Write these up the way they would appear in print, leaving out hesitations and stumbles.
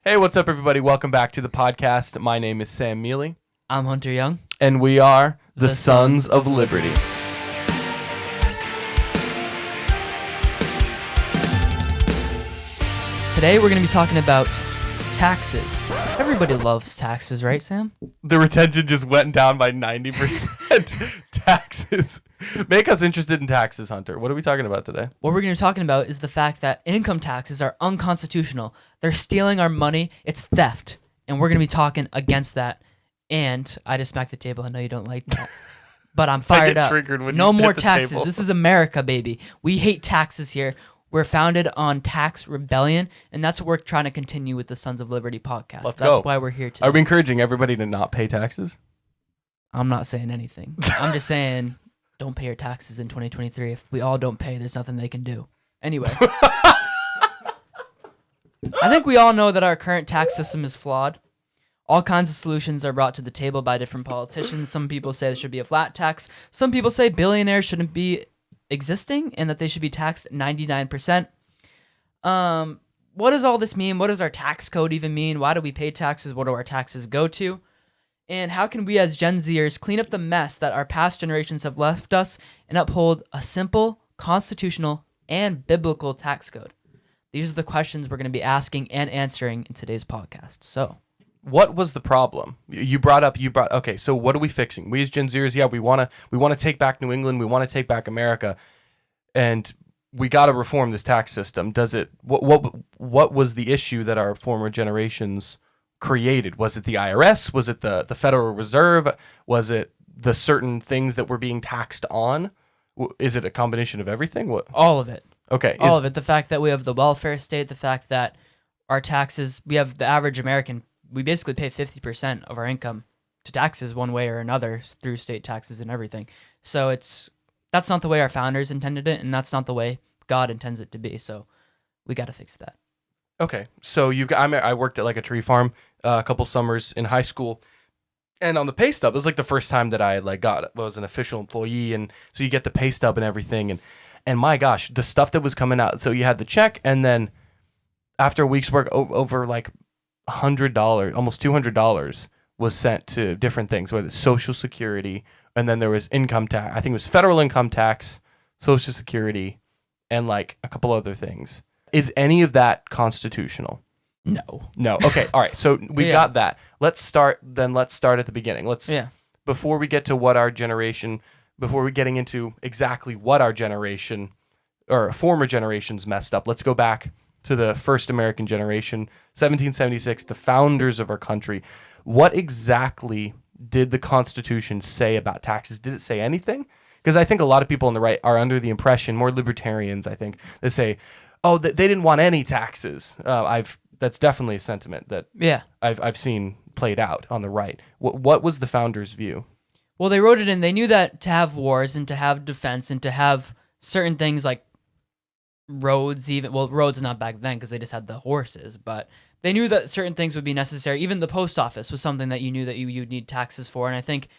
Hey, what's up, everybody? Welcome back to the podcast. My name is Sam Mealy. I'm Hunter Young. And we are the The Sons Sons of of Liberty. Today we're going to be talking about taxes. Everybody loves taxes, right, Sam? The retention just went down by 90%. Taxes. Make us interested in taxes, Hunter. What are we talking about today? What we're going to be talking about is the fact that income taxes are unconstitutional. They're stealing our money. It's theft. And we're going to be talking against that. And I just smacked the table. I know you don't like that. But I'm fired up. Triggered when No you more hit the taxes. table. This is America, baby. We hate taxes here. We're founded on tax rebellion, and that's what we're trying to continue with the Sons of Liberty podcast. Let's That's go. why we're here today. Are we encouraging everybody to not pay taxes? I'm not saying anything. I'm just saying don't pay your taxes in 2023. If we all don't pay, there's nothing they can do. Anyway. I think we all know that our current tax system is flawed. All kinds of solutions are brought to the table by different politicians. Some people say there should be a flat tax. Some people say billionaires shouldn't be existing and that they should be taxed 99%. What does all this mean? What does our tax code even mean? Why do we pay taxes? What do our taxes go to? And how can we as Gen Zers clean up the mess that our past generations have left us and uphold a simple, constitutional, and biblical tax code? These are the questions we're going to be asking and answering in today's podcast. So, What was the problem? Okay, so what are we fixing? We as Gen Zers, we want to take back New England, we want to take back America, and we got to reform this tax system. What was the issue that our former generations created? Was it the IRS? Was it the Federal Reserve? Was it the certain things that were being taxed on? Is it a combination of everything? What? all of it. Okay. All of it. The fact that we have the welfare state, the fact that our taxes, we have the average American, we basically pay 50% of our income to taxes one way or another through state taxes and everything. So that's not the way our founders intended it, and that's not the way God intends it to be. So we got to fix that. Okay, so I worked at like a tree farm a couple summers in high school, and on the pay stub, it was like the first time that I was an official employee, and so you get the pay stub and everything, and my gosh, the stuff that was coming out. So you had the check, and then after a week's work, over like $100, almost $200 was sent to different things, whether it's Social Security, and then there was income tax. I think it was federal income tax, Social Security, and like a couple other things. Is any of that constitutional? No. Okay. All right. So we've Yeah. got that. Let's start at the beginning. Before we get to before we getting into exactly what our generation or former generations messed up, let's go back to the first American generation, 1776, the founders of our country. What exactly did the Constitution say about taxes? Did it say anything? Because I think a lot of people on the right are under the impression, more libertarians, I think, they say, oh, they didn't want any taxes. That's definitely a sentiment that I've seen played out on the right. What was the founders' view? Well, they wrote it in. They knew that to have wars and to have defense and to have certain things like roads, roads not back then because they just had the horses, but they knew that certain things would be necessary. Even the post office was something that you knew that you'd need taxes for. And I think,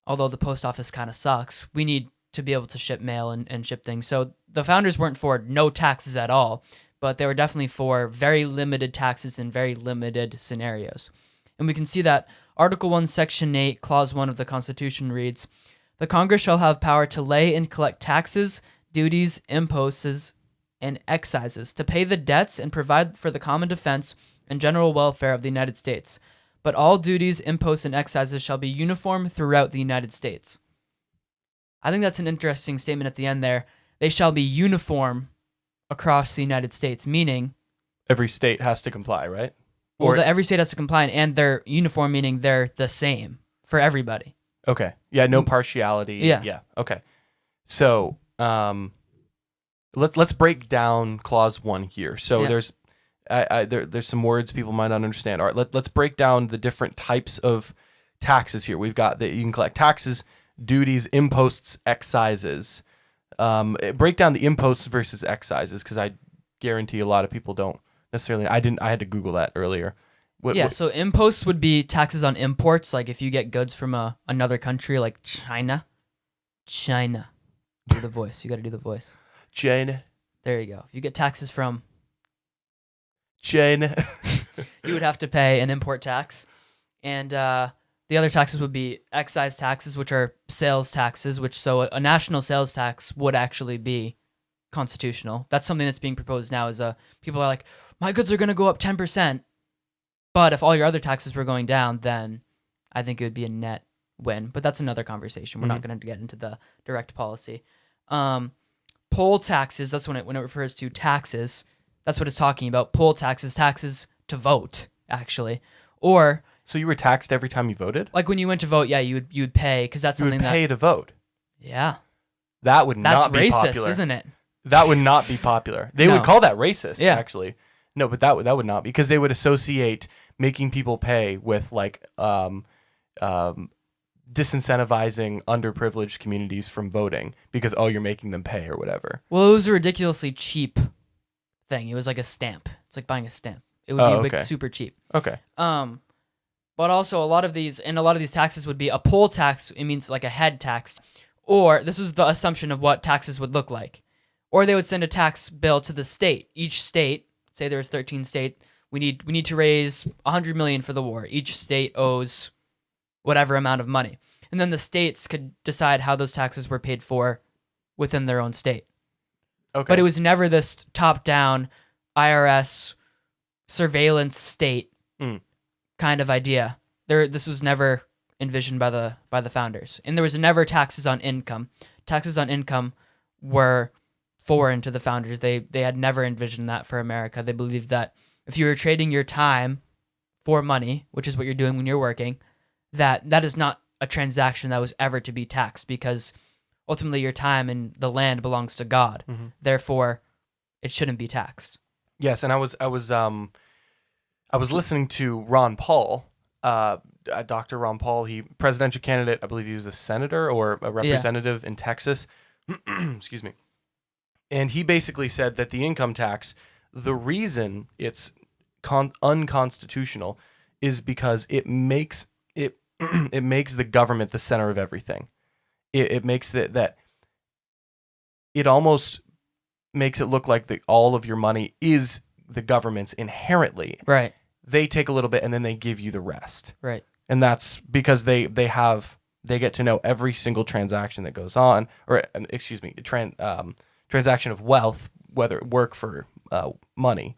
although the post office kind of sucks, we need to be able to ship mail and ship things. So the founders weren't for no taxes at all, but they were definitely for very limited taxes in very limited scenarios. And we can see that Article 1, Section 8, Clause 1 of the Constitution reads, "The Congress shall have power to lay and collect taxes, duties, imposts, and excises, to pay the debts and provide for the common defense and general welfare of the United States. But all duties, imposts, and excises shall be uniform throughout the United States." I think that's an interesting statement at the end there. They shall be uniform across the United States, meaning Every state has to comply, right? every state has to comply, and they're uniform, meaning they're the same for everybody. Okay. Yeah, no partiality. Yeah. Okay. So, let's break down Clause 1 here. So there's some words people might not understand. All right, let's break down the different types of taxes here. We've got that you can collect taxes, duties, imposts, excises. Break down the imposts versus excises, because I guarantee a lot of people don't necessarily. I had to Google that earlier. So imposts would be taxes on imports, like if you get goods from another country like China. Do the voice. You got to do the voice. China. There you go. If you get taxes from China. you would have to pay an import tax, and the other taxes would be excise taxes, which are sales taxes. Which so a national sales tax would actually be constitutional. That's something that's being proposed now. Is people are like, my goods are going to go up 10%, but if all your other taxes were going down, then I think it would be a net win. But that's another conversation. We're not going to get into the direct policy. Poll taxes. That's when it refers to taxes. That's what it's talking about. Poll taxes, taxes to vote, actually, or So you were taxed every time you voted? like when you went to vote. Yeah, you would pay because that's You would something pay to vote. yeah, That would that's not be racist, popular. isn't it? That would not be popular. They No. would call that racist, Yeah. actually. No, but that would not, because they would associate making people pay with like disincentivizing underprivileged communities from voting because you're making them pay or whatever. Well, it was a ridiculously cheap thing. It was like a stamp. It's like buying a stamp. It would be like okay. super cheap. Okay. But also a lot of these taxes would be a poll tax. It means like a head tax, or this is the assumption of what taxes would look like, or they would send a tax bill to the state. Each state, say there's 13 states, we need to raise 100 million for the war. Each state owes whatever amount of money, and then the states could decide how those taxes were paid for within their own state. Okay. But it was never this top-down IRS surveillance state kind of idea. This was never envisioned by the founders, and there was never taxes on income. Taxes on income were foreign to the founders. They had never envisioned that for America. They believed that if you were trading your time for money, which is what you're doing when you're working, that is not a transaction that was ever to be taxed, because ultimately your time and the land belongs to God. Mm-hmm. Therefore, it shouldn't be taxed. Yes, and I was listening to Ron Paul, Dr. Ron Paul. He presidential candidate. I believe he was a senator or a representative in Texas. Excuse me. And he basically said that the income tax, the reason it's unconstitutional is because it makes it makes the government the center of everything. It makes that it almost makes it look like all of your money is the government's inherently. Right. They take a little bit and then they give you the rest. Right. And that's because they get to know every single transaction that goes on, or excuse me, transaction of wealth, whether work for money,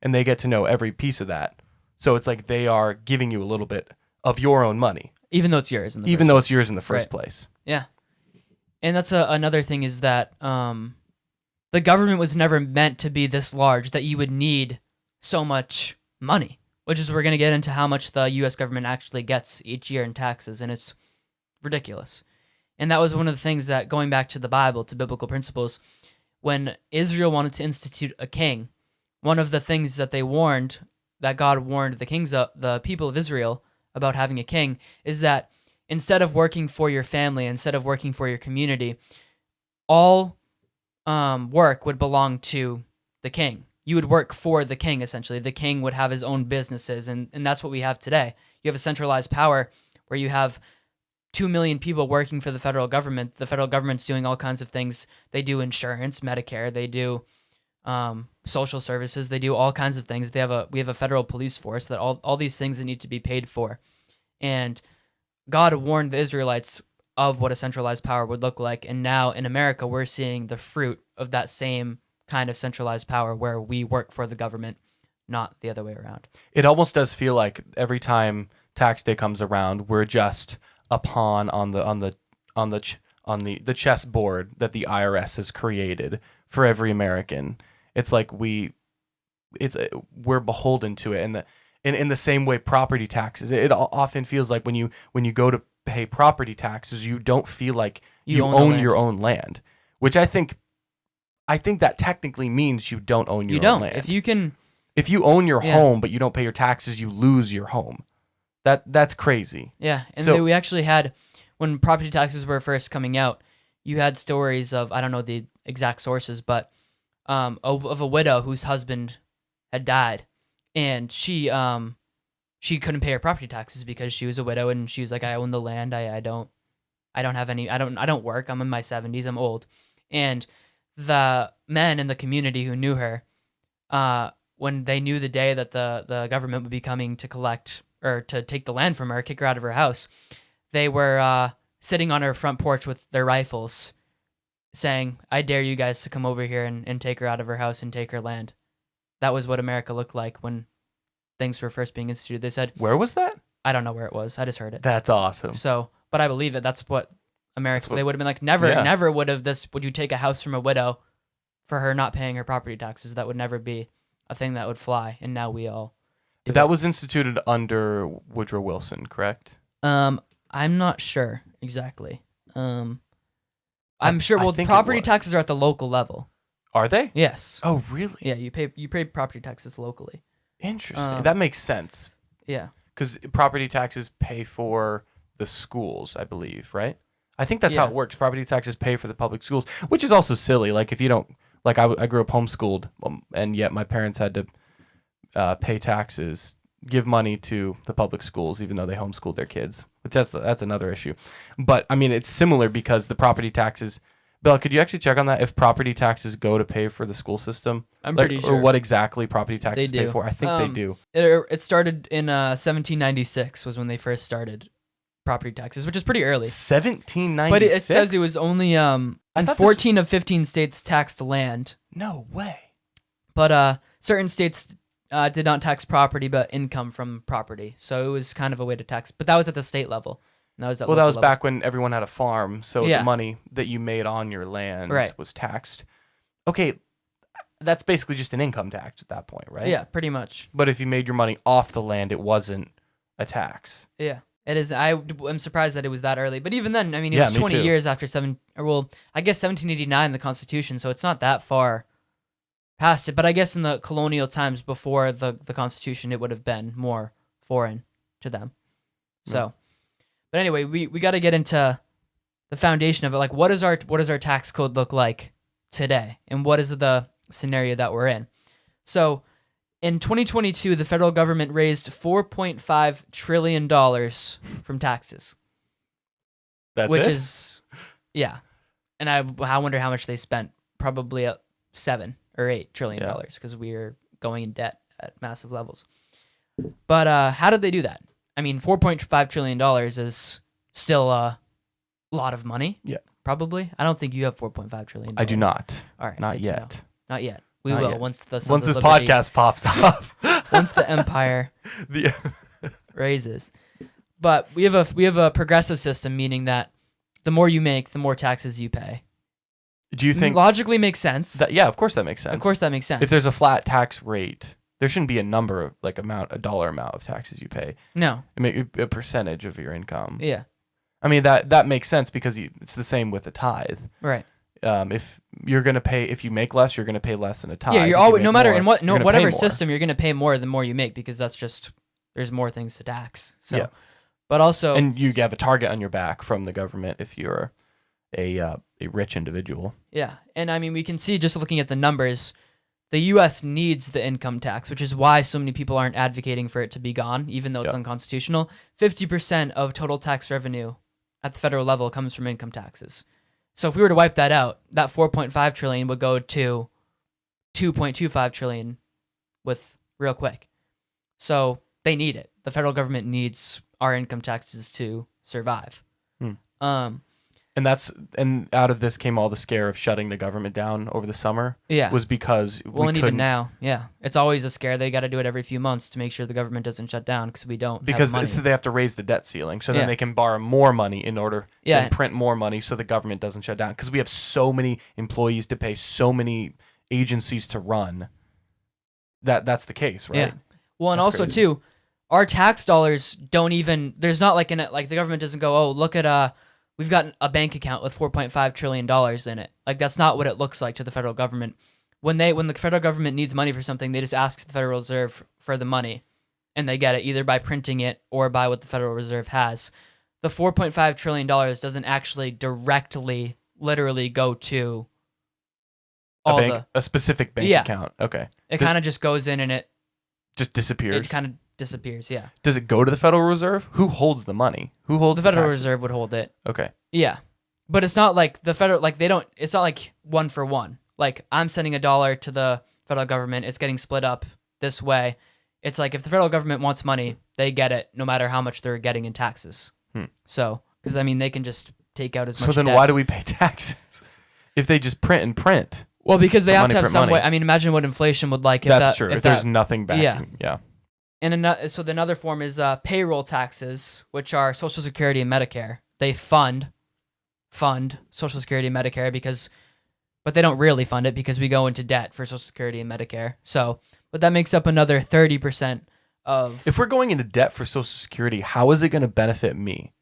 and they get to know every piece of that. So it's like they are giving you a little bit of your own money, even though it's yours in the even first though place. it's yours in the first Right. place. Yeah. And that's another thing is that the government was never meant to be this large that you would need so much money, which is we're going to get into how much the U.S. government actually gets each year in taxes, and it's ridiculous. And that was one of the things that, going back to the Bible, to biblical principles, when Israel wanted to institute a king, one of the things that God warned the people of Israel about having a king is that instead of working for your family, instead of working for your community, all work would belong to the king. You would work for the king, essentially. The king would have his own businesses, and that's what we have today. You have a centralized power where you have 2 million people working for the federal government. The federal government's doing all kinds of things. They do insurance, Medicare. They do social services. They do all kinds of things. We have a federal police force, that all these things that need to be paid for. And God warned the Israelites of what a centralized power would look like. And now in America, we're seeing the fruit of that same kind of centralized power where we work for the government, not the other way around. It almost does feel like every time tax day comes around, we're just a pawn on the chessboard that the IRS has created for every American. It's like we're beholden to it, and in the same way property taxes. It often feels like when you go to pay property taxes, you don't feel like you own your own land, which I think that technically means you don't own your own land. If you own your home but you don't pay your taxes, you lose your home. That's crazy. Yeah, and we actually had, when property taxes were first coming out, you had stories of, I don't know the exact sources, but of a widow whose husband had died, and she couldn't pay her property taxes because she was a widow, and she was like, I own the land, I don't work, I'm in my 70s, I'm old. And the men in the community who knew her when they knew the day that the government would be coming to collect or to take the land from her, kick her out of her house, they were sitting on her front porch with their rifles saying, I dare you guys to come over here and take her out of her house and take her land. That was what America looked like when things were first being instituted. They said, Where was that? I don't know where it was. I just heard it. That's awesome. So, but I believe it. That's what America, That's what- they would have been like, never, Yeah. never would you take a house from a widow for her not paying her property taxes? That would never be a thing that would fly. And now we all. do That it. was instituted under Woodrow Wilson, correct? I'm not sure exactly. I'm sure. I Well, think it property was. taxes are at the local level. Are they? Yes. Oh, really? Yeah, you pay property taxes locally. Interesting. That makes sense. Yeah. Because property taxes pay for the schools, I believe, right? I think that's how Yeah. it works. Property taxes pay for the public schools, which is also silly. Like if you don't, like I grew up homeschooled, and yet my parents had to pay taxes, give money to the public schools, even though they homeschooled their kids. Which that's another issue. But I mean, it's similar because the property taxes. Bella, could you actually check on that? If property taxes go to pay for the school system, I'm like, pretty sure. or what exactly property taxes They pay do. for? I think they do. It started in 1796 was when they first started property taxes, which is pretty early. 1796. But it says it was only thought this- 14 of 15 states taxed land, No way. but certain states did not tax property but income from property. So it was kind of a way to tax, but that was at the state level. And that was at Well, that local was level. back when everyone had a farm, so Yeah. the money that you made on your land Right. was taxed. Okay, that's basically just an income tax at that point, right? Yeah, pretty much. But if you made your money off the land, it wasn't a tax. Yeah, it is. I'm surprised that it was that early, but even then, I mean, it Yeah, was me 20 too. years after I guess 1789, the Constitution, so it's not that far past it. But I guess in the colonial times before the Constitution, it would have been more foreign to them. So, but anyway, we got to get into the foundation of it. Like, what does our tax code look like today, and what is the scenario that we're in? So, in 2022, the federal government raised $4.5 trillion from taxes, That's which it? is, yeah. And I wonder how much they spent. Probably at $7 or $8 trillion because we're going in debt at massive levels. But how did they do that? I mean, $4.5 trillion is still a lot of money. Yeah. Probably. I don't think you have $4.5 trillion. I do not. All right. Not good to know. yet. Not yet. We Not will yet. once the Sons Once of this Liberty- podcast pops off. once the empire The- raises. But we have a progressive system, meaning that the more you make, the more taxes you pay. do you think Logically makes sense. that? Yeah, of course that makes sense. Of course that makes sense. If there's a flat tax rate, there shouldn't be a number of a dollar amount of taxes you pay. no. I mean, a percentage of your income. Yeah. I mean that makes sense because it's the same with a tithe. Right. If you're gonna pay, if you make less, you're gonna pay less in a tithe. Yeah, If you're you always make no matter more, in what you're gonna pay whatever more. system you're gonna pay more the more you make because that's just there's more things to tax. So, Yeah. but also And you have a target on your back from the government if you're a rich individual. yeah, and I mean we can see just looking at the numbers, the U.S. needs the income tax, which is why so many people aren't advocating for it to be gone, even though it's Yeah. unconstitutional. 50% of total tax revenue at the federal level comes from income taxes. So if we were to wipe that out, that 4.5 trillion would go to 2.25 trillion with real quick. So they need it. The federal government needs our income taxes to survive. And out of this came all the scare of shutting the government down over the summer. Yeah. Was because Well, we and couldn't even now, yeah, it's always a scare. They got to do it every few months to make sure the government doesn't shut down because we don't because have money. so they have to raise the debt ceiling so then Yeah. they can borrow more money in order Yeah. to print more money so the government doesn't shut down because we have so many employees to pay, so many agencies to run. That's the case, right? Yeah. Well, and That's also crazy. too, our tax dollars don't even. There's not like like the government doesn't go, oh, look at we've got a bank account with $4.5 trillion in it. Like that's not what it looks like to the federal government. When the federal government needs money for something, they just ask the Federal Reserve for the money, and they get it either by printing it or by what the Federal Reserve has. The $4.5 trillion doesn't actually directly, literally go to all A specific bank Yeah. account. Okay. it kind of just goes in and it Just disappears. kind of disappears. Yeah, Does it go to the Federal Reserve? Who holds the money? Who holds the Federal taxes? Reserve would hold it. Okay. Yeah, but it's not like the federal they don't. It's not like one for one. Like I'm sending $1 to the federal government. It's getting split up this way. It's like if the federal government wants money, they get it no matter how much they're getting in taxes. So, because I mean, they can just take out as much. So then debt. why do we pay taxes if they just print and print? Well, because they Print have money, to have print some money. way. I mean, imagine what inflation would like if That's that, true. if If there's that, nothing backing. Yeah. And so another form is payroll taxes, which are Social Security and Medicare. They fund Social Security and Medicare but they don't really fund it because we go into debt for Social Security and Medicare. So, but that makes up another 30% of. If we're going into debt for Social Security, how is it going to benefit me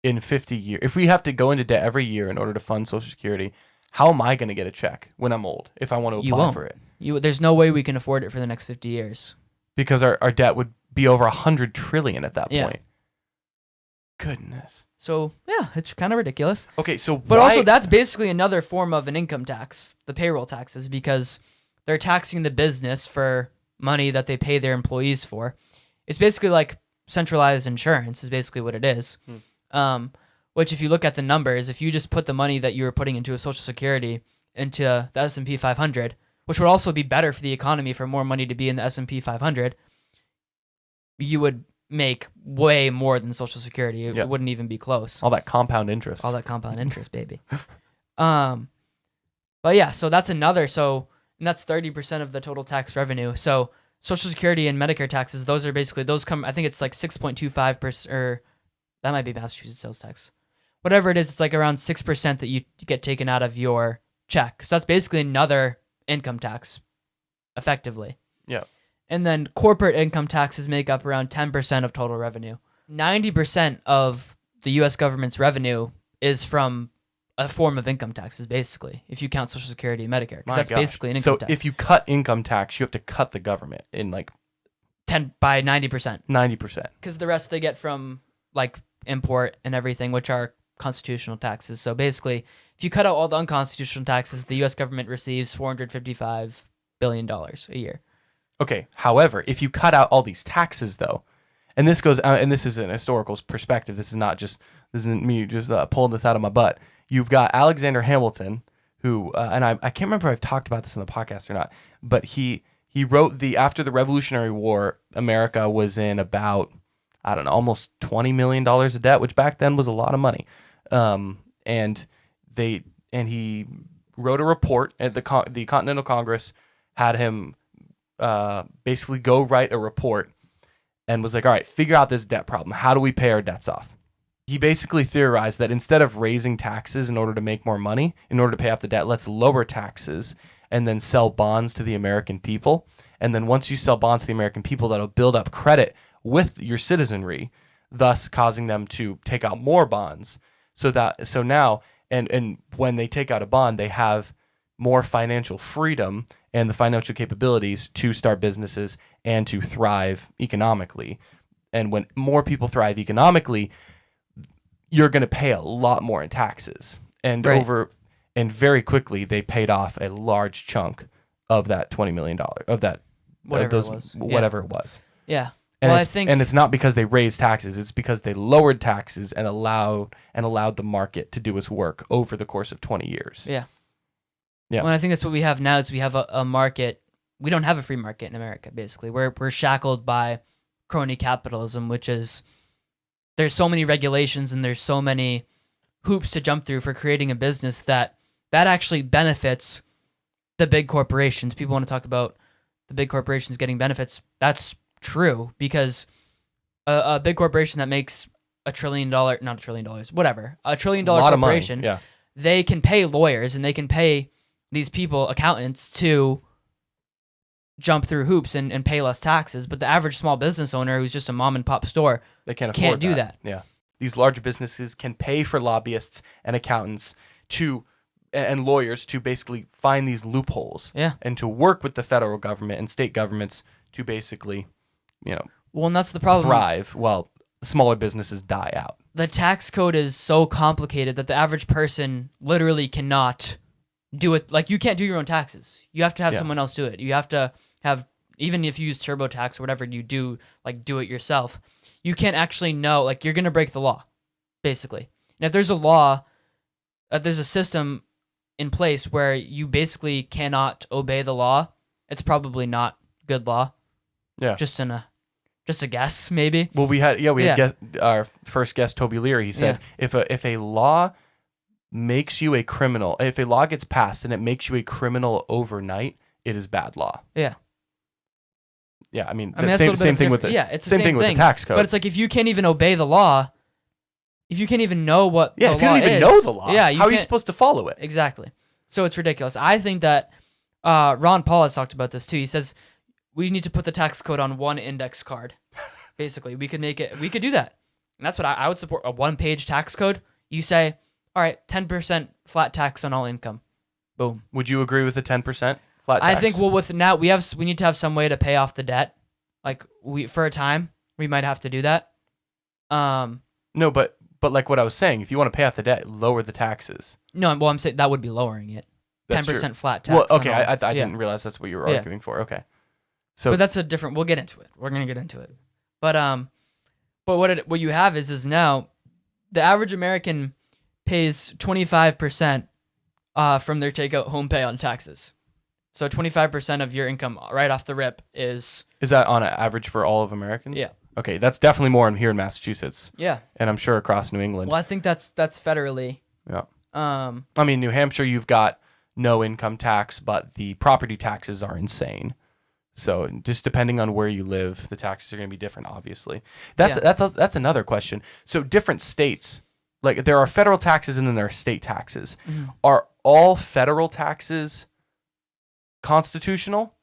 in 50 years? If we have to go into debt every year in order to fund Social Security, how am I going to get a check when I'm old if I want to You apply won't. for it? There's no way we can afford it for the next 50 years. Because our debt would be over 100 trillion at that Yeah. point. Goodness. So yeah, it's kind of ridiculous. Okay, so But why- also, that's basically another form of an income tax, the payroll taxes, because they're taxing the business for money that they pay their employees for. It's basically like centralized insurance is basically what it is. Which, if you look at the numbers, if you just put the money that you were putting into a Social Security into the S&P 500, which would also be better for the economy for more money to be in the S&P 500, you would make way more than Social Security. It Yeah. wouldn't even be close. all that compound interest? All that compound interest, baby. But yeah, so that's another. And that's 30% of the total tax revenue. So Social Security and Medicare taxes, those come. I think it's like 6.25%, or that might be Massachusetts sales tax. Whatever it is, it's like around 6% that you get taken out of your check. So that's basically another income tax, effectively. Yeah. And then corporate income taxes make up around 10% of total revenue. 90% of the U.S. government's revenue is from a form of income taxes, basically, if you count Social Security and Medicare. Because My that's gosh. basically an income So tax. if you cut income tax, you have to cut the government in like 10 by 90%. 90%. Because the rest they get from like import and everything, which are constitutional taxes. So basically, if you cut out all the unconstitutional taxes, the U.S. government receives $455 billion a year. Okay. However, if you cut out all these taxes, though, and this goes, and this is an historical perspective. This isn't me just pulling this out of my butt. You've got Alexander Hamilton, who, and I can't remember if I've talked about this in the podcast or not, but he wrote after the Revolutionary War, America was in about, I don't know, almost $20 million of debt, which back then was a lot of money. And he wrote a report at the Continental Congress, had him basically go write a report, and was like, all right, figure out this debt problem. How do we pay our debts off? He basically theorized that instead of raising taxes in order to make more money, in order to pay off the debt, let's lower taxes and then sell bonds to the American people. And then once you sell bonds to the American people, that'll build up credit with your citizenry, thus causing them to take out more bonds. So now, and when they take out a bond, they have more financial freedom and the financial capabilities to start businesses and to thrive economically. And when more people thrive economically, you're going to pay a lot more in taxes. And Right. and very quickly they paid off a large chunk of that $20 million of that Whatever those, it was. whatever it was. Yeah. And Well, I it's, think and it's not because they raised taxes, it's because they lowered taxes and allowed the market to do its work over the course of 20 years. Yeah. Yeah. Well, I think that's what we have now is we have a market. We don't have a free market in America, basically. We're shackled by crony capitalism, which is there's so many regulations and there's so many hoops to jump through for creating a business that actually benefits the big corporations. People want to talk about the big corporations getting benefits. That's true because a big corporation that makes $1 trillion, not $1 trillion, whatever, $1 trillion A lot of money. corporation, Yeah. they can pay lawyers and they can pay these people, accountants, to jump through hoops and pay less taxes. But the average small business owner who's just a mom and pop store They can't can't afford do that. Yeah. These large businesses can pay for lobbyists and accountants and lawyers to basically find these loopholes. Yeah. And to work with the federal government and state governments to basically, Well, and that's the problem. thrive while smaller businesses die out. The tax code is so complicated that the average person literally cannot do it. Like, you can't do your own taxes. You have to have Yeah. someone else do it. You have to have, even if you use TurboTax or whatever you do, like do it yourself, you can't actually know, like, you're going to break the law, basically. And if there's a law, if there's a system in place where you basically cannot obey the law, it's probably not good law. Yeah. Just a guess, maybe. Well, we had Yeah. our first guest, Toby Leary. He said if a law makes you a criminal, if a law gets passed and it makes you a criminal overnight, it is bad law. Yeah. Yeah, I mean, that's a same little bit thing of with the it's the same thing with the tax code. But it's like if you can't even obey the law, if you can't even know what the law is. If you don't even know the law, how are you can't- supposed to follow it? Exactly. So it's ridiculous. I think that Ron Paul has talked about this too. He says we need to put the tax code on one index card. Basically, we could do that. And that's what I would support, a one-page tax code. You say, all right, 10% flat tax on all income. Boom. Would you agree with the 10% flat tax? I think with now we need to have some way to pay off the debt. Like for a time, we might have to do that. No, but like what I was saying, if you want to pay off the debt, lower the taxes. No, well, I'm saying that would be lowering it. That's 10% true. flat tax. Well, okay, on all. I didn't realize that's what you were arguing for. Okay. So But that's a different. We'll get into it. We're gonna get into it. But what you have is now, the average American pays 25% from their takeout home pay on taxes. So 25% of your income right off the rip is. Is that on average for all of Americans? Yeah. Okay, that's definitely more here in Massachusetts, Yeah. and I'm sure across New England. Well, I think that's federally. Yeah. I mean, New Hampshire, you've got no income tax, but the property taxes are insane. So just depending on where you live, the taxes are going to be different, obviously. That's another question. So different states, like there are federal taxes and then there are state taxes. Mm-hmm. Are all federal taxes constitutional?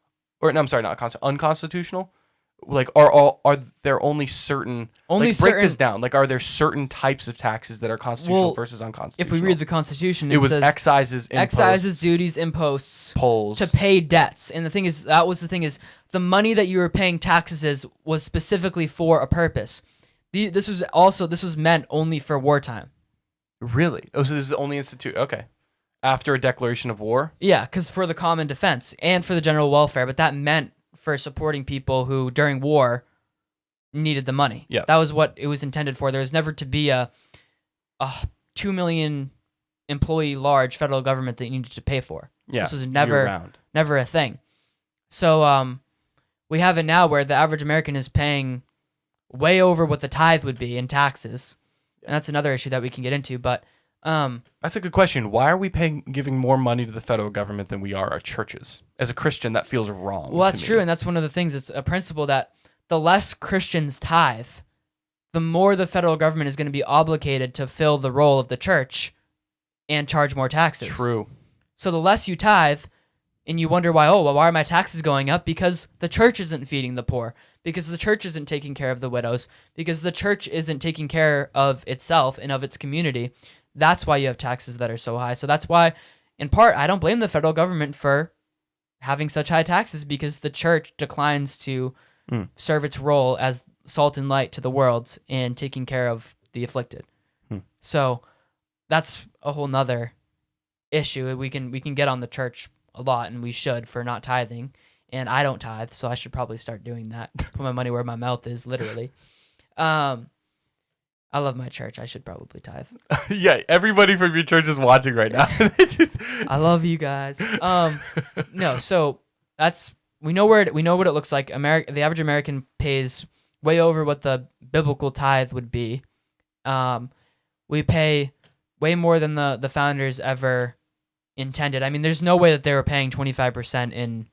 Or no, I'm sorry, not unconstitutional? Like are there only certain break this down? Like are there certain types of taxes that are constitutional versus unconstitutional? If we read the Constitution, it was says excises, duties, imposts, polls to pay debts. And the thing is, the money that you were paying taxes was specifically for a purpose. This was meant only for wartime. Really? Oh, so this is the only okay. After a declaration of war? Yeah, because for the common defense and for the general welfare, but that meant for supporting people who during war needed the money. Yeah. That was what it was intended for. There was never to be a 2 million employee large federal government that you needed to pay for. Yeah. This was never a thing. So we have it now where the average American is paying way over what the tithe would be in taxes. And that's another issue that we can get into, but that's a good question. Why are we giving more money to the federal government than we are our churches? As a Christian, that feels wrong. Well, that's true, and that's one of the things. It's a principle that the less Christians tithe, the more the federal government is going to be obligated to fill the role of the church and charge more taxes. True. So the less you tithe, and you wonder why are my taxes going up? Because the church isn't feeding the poor, because the church isn't taking care of the widows, because the church isn't taking care of itself and of its community. That's why you have taxes that are so high. So that's why, in part, I don't blame the federal government for having such high taxes, because the church declines to serve its role as salt and light to the world and taking care of the afflicted. So that's a whole nother issue. We can get on the church a lot, and we should, for not tithing. And I don't tithe, so I should probably start doing that. Put my money where my mouth is, literally. I love my church. I should probably tithe. Yeah, everybody from your church is watching right now. I love you guys. No, so we know what it looks like. The average American pays way over what the biblical tithe would be. We pay way more than the founders ever intended. I mean, there's no way that they were paying 25% in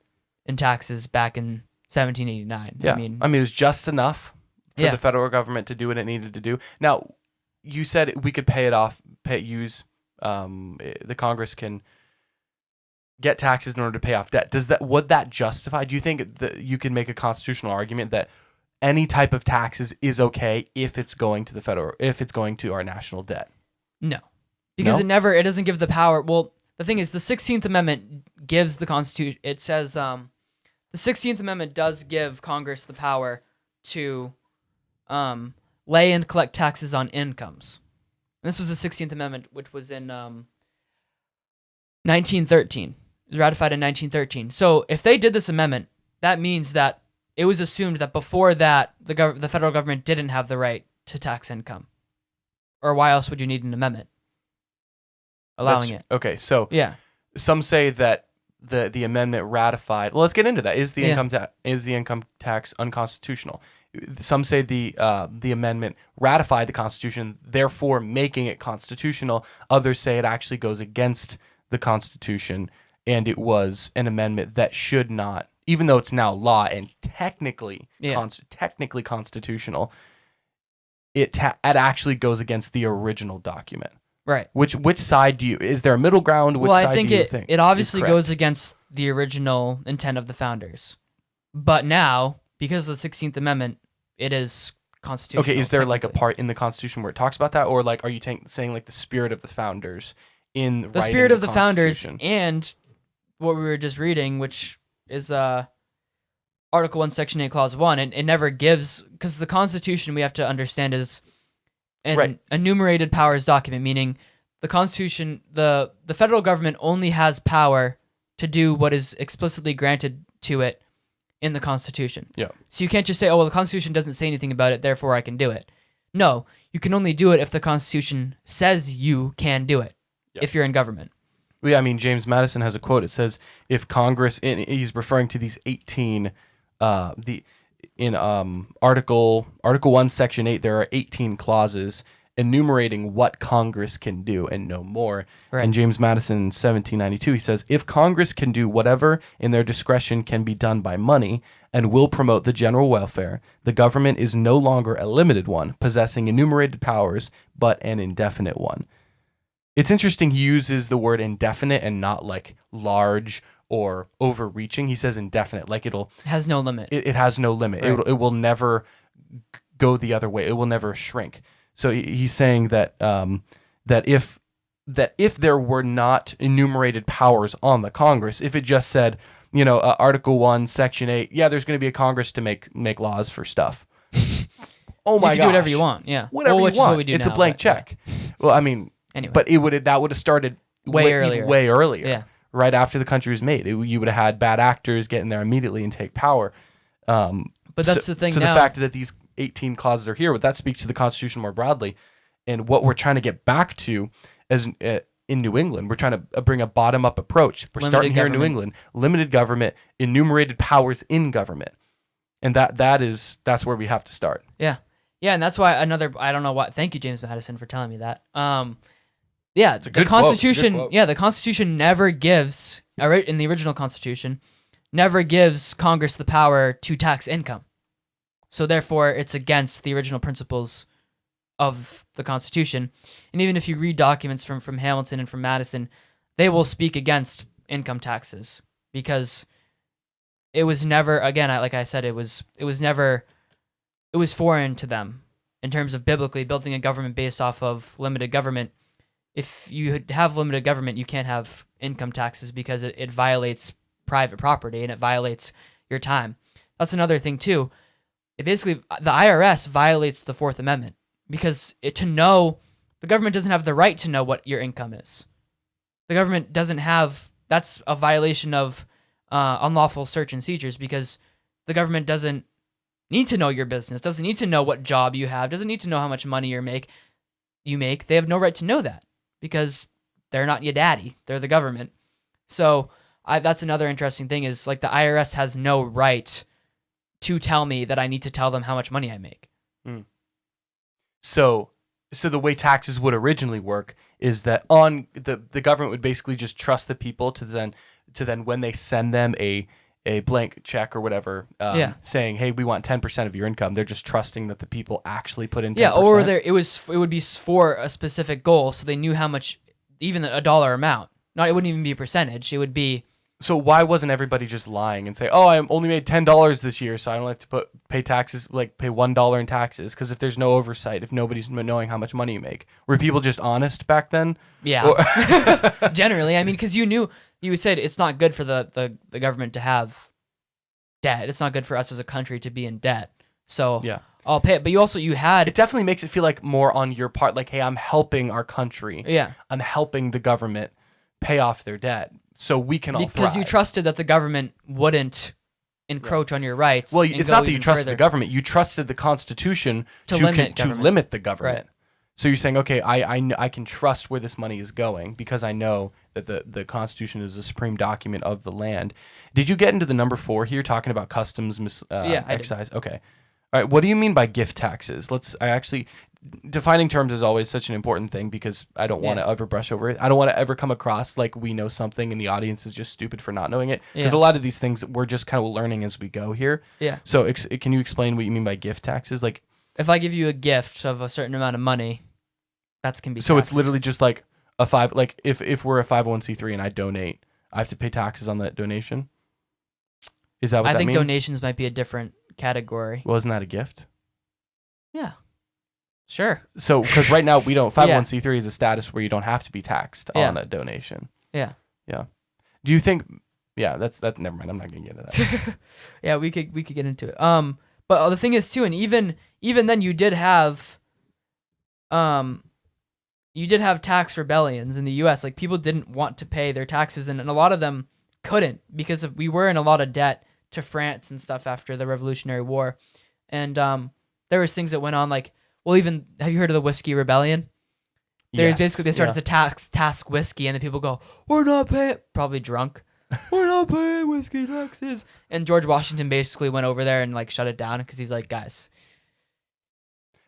taxes back in 1789. Yeah, I mean it was just enough for the federal government to do what it needed to do. Now, you said we could pay it off, the Congress can get taxes in order to pay off debt. Would that justify? Do you think that you can make a constitutional argument that any type of taxes is okay if it's going to if it's going to our national debt? No, because it doesn't give the power. Well, the thing is, the 16th Amendment gives the Constitution. It says the 16th Amendment does give Congress the power to lay and collect taxes on incomes. And this was the 16th Amendment, which was in 1913. It was ratified in 1913. So if they did this amendment, that means that it was assumed that before that, the federal government didn't have the right to tax income. Or why else would you need an amendment allowing it? Okay, so yeah, some say that the amendment ratified. Well, let's get into that. Is the Yeah. income tax unconstitutional? Some say the amendment ratified the Constitution, therefore making it constitutional. Others say it actually goes against the Constitution, and it was an amendment that should not, even though it's now law and technically Yeah. technically constitutional, it actually goes against the original document. Right. Which side do you? Is there a middle ground? Which Well, side I think do you it think it obviously is correct? goes against the original intent of the founders, but now because of the 16th Amendment, it is constitutional. Okay, is there like a technically. part in the Constitution where it talks about that, or like are you saying like the spirit of the founders in The writing spirit of the founders Constitution? and what we were just reading, which is Article 1, Section 8, Clause 1, and it never gives, because the Constitution, we have to understand, is an Right. enumerated powers document, meaning the Constitution, the federal government only has power to do what is explicitly granted to it in the Constitution. Yeah. So you can't just say, oh, well, the Constitution doesn't say anything about it, therefore I can do it. No, you can only do it if the Constitution says you can do it, Yeah. if you're in government. Well, yeah, I mean, James Madison has a quote. It says, "If Congress," and he's referring to these 18, Article 1, Section 8, there are 18 clauses enumerating what Congress can do and no more. Right. And James Madison in 1792, he says, "If Congress can do whatever in their discretion can be done by money and will promote the general welfare, the government is no longer a limited one, possessing enumerated powers, but an indefinite one." It's interesting he uses the word indefinite and not like large or overreaching. He says indefinite, like It has no limit. it has no limit. Right. It will never go the other way. It will never shrink. So he's saying that that if there were not enumerated powers on the Congress, if it just said, Article 1, Section 8, yeah, there's going to be a Congress to make laws for stuff. Oh my you god, can do whatever you want. Yeah. Whatever Well, you which is want. what we do It's now, a blank but, yeah. check. Well, I mean, Anyway. but that would have started Way even earlier. way earlier. Yeah. Right after the country was made. You would have had bad actors get in there immediately and take power. But that's the thing So now. the fact that these 18 clauses are here, but that speaks to the Constitution more broadly. And what we're trying to get back to as in New England, we're trying to bring a bottom-up approach. We're Limited starting here in New government. England. Limited government, enumerated powers in government. And that's where we have to start. Yeah. Yeah, and that's why I don't know why. Thank you, James Madison, for telling me that. Yeah, a the good quote. It's a good Constitution. quote. Yeah, the Constitution never gives in the original Constitution, never gives Congress the power to tax income. So therefore, it's against the original principles of the Constitution. And even if you read documents from Hamilton and from Madison, they will speak against income taxes because it was never. Again, like I said, it was never. It was foreign to them in terms of biblically building a government based off of limited government. If you have limited government, you can't have income taxes because it violates private property and it violates your time. That's another thing too. It basically, the IRS violates the Fourth Amendment because the government doesn't have the right to know what your income is. The government doesn't have, that's a violation of unlawful search and seizures because the government doesn't need to know your business, doesn't need to know what job you have, doesn't need to know how much money you make. They have no right to know that because they're not your daddy. They're the government. So that's another interesting thing is like the IRS has no right to tell me that I need to tell them how much money I make. So the way taxes would originally work is that on the government would basically just trust the people to then when they send them a blank check or whatever, saying, hey, we want 10% of your income. They're just trusting that the people actually put in 10%. Yeah, or it would be for a specific goal, so they knew how much, even a dollar amount. It wouldn't even be a percentage. It would be. So why wasn't everybody just lying and say, oh, I only made $10 this year, so I don't have to pay taxes, like pay $1 in taxes? Because if there's no oversight, if nobody's knowing how much money you make, were people just honest back then? Yeah. Generally, I mean, because you said it's not good for the government to have debt. It's not good for us as a country to be in debt. So Yeah. I'll pay it. But It definitely makes it feel like more on your part, like, hey, I'm helping our country. Yeah. I'm helping the government pay off their debt so we can all Because thrive. you trusted that the government wouldn't encroach on your rights. Well, and it's go not that you even trusted further. the government. You trusted the Constitution To limit government. limit the government. Right. So you're saying, okay, I can trust where this money is going because I know that the Constitution is the supreme document of the land. Did you get into the number 4 here, talking about customs, Yeah, I did. excise? Okay. All right. What do you mean by gift taxes? Defining terms is always such an important thing because I don't want to ever brush over it. I don't want to ever come across like we know something and the audience is just stupid for not knowing it. Because a lot of these things we're just kind of learning as we go here. Yeah. So can you explain what you mean by gift taxes? Like, If I give you a gift of a certain amount of money, that can be so taxed. it's literally just like if we're a 501c3 and I donate, I have to pay taxes on that donation. Is that what I that think means? donations might be a different category. Well, isn't that a gift? Yeah. Sure. So, because right now we don't, 501c3 is a status where you don't have to be taxed on a donation. Yeah. Yeah. Do you think, that's never mind. I'm not going to get into that. Yeah, we could get into it. But the thing is too, and even then you did have tax rebellions in the US. Like people didn't want to pay their taxes and a lot of them couldn't because we were in a lot of debt to France and stuff after the Revolutionary War. And there was things that went on like, well, even have you heard of the Whiskey Rebellion? Yes. Basically they started to task whiskey, and the people go, "We're not paying," probably drunk. "We're not paying whiskey taxes." And George Washington basically went over there and like shut it down because he's like, guys.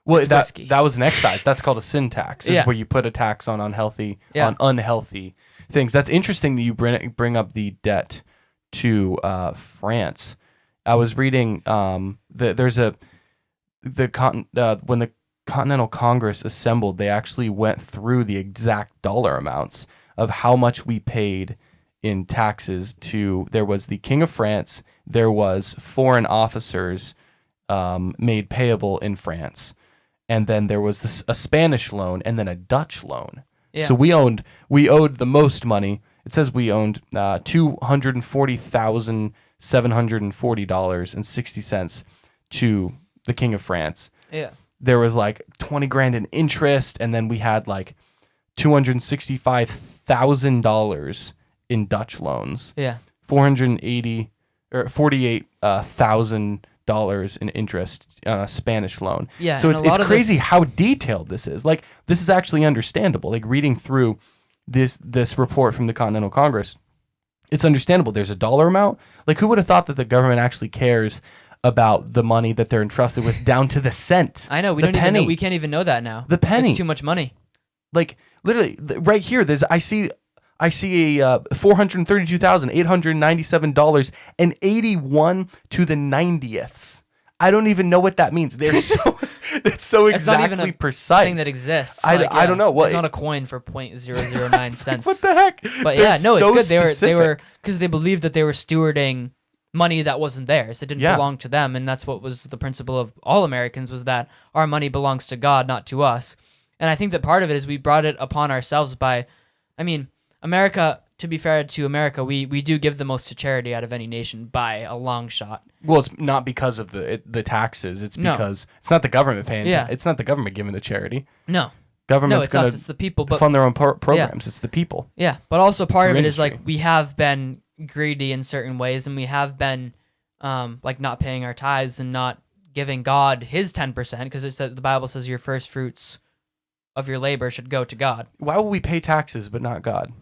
Well, It's whiskey. that was an excise. That's called a sin tax. Is Yeah. where you put a tax on unhealthy things. That's interesting that you bring up the debt to France. I was reading when the Continental Congress assembled, they actually went through the exact dollar amounts of how much we paid in taxes to. There was the King of France. There was foreign officers made payable in France. And then there was a Spanish loan and then a Dutch loan. Yeah. So we owed the most money. It says we owned $240,740.60 to the King of France. Yeah. There was like 20 grand in interest, and then we had like $265,000 in Dutch loans. Yeah. $48,000 in interest on a Spanish loan. Yeah. So and it's crazy how detailed this is. Like, this is actually understandable. Like, reading through this report from the Continental Congress, it's understandable. There's a dollar amount. Like, who would have thought that the government actually cares about the money that they're entrusted with down to the cent? I know we the don't penny. even know. We can't even know that now. The penny. It's too much money. Like, literally, right here, I see a $432,897.81 to the 90ths. I don't even know what that means. They're so it's so It's not exactly even a precise. thing that exists. I don't know. It's not a coin for 0.009 cents. What the heck? But They're yeah, no, it's so good. They specific. were because they believed that they were stewarding money that wasn't theirs. It didn't belong to them, and that's what was the principle of all Americans, was that our money belongs to God, not to us. And I think that part of it is we brought it upon ourselves by, America. To be fair to America, we do give the most to charity out of any nation by a long shot. Well, it's not because of the taxes. It's No. because it's not the government paying. Yeah. It's not the government giving to charity. No, Government's it's us. going It's the people. But to fund their own programs. It's the people. yeah, but also part of Through it is like industry. we have been greedy in certain ways, and we have been like not paying our tithes and not giving God His 10%, because it says the Bible says your first fruits of your labor should go to God. Why will we pay taxes but not God?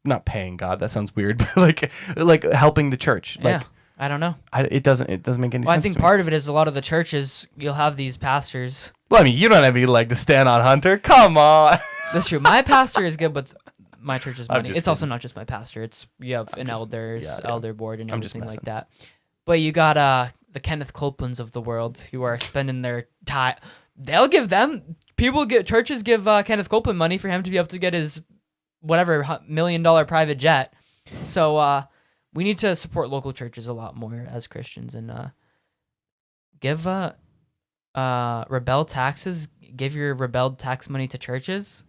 Not paying God. That sounds weird. But like helping the church. Like, Yeah, I don't know. it doesn't make any Well, sense. I think to me. part of it is a lot of the churches. You'll have these pastors. Well, I mean, you don't have any leg to stand on, Hunter. Come on. That's true. My pastor is good with my church's I'm money. just It's also kidding. not just my pastor. It's you have an elder board and I'm just everything like messing. that. But you got the Kenneth Copelands of the world who are spending their time. They'll give them churches give Kenneth Copeland money for him to be able to get his whatever $1 million private jet. So we need to support local churches a lot more as Christians and give rebel taxes. Give your rebelled tax money to churches.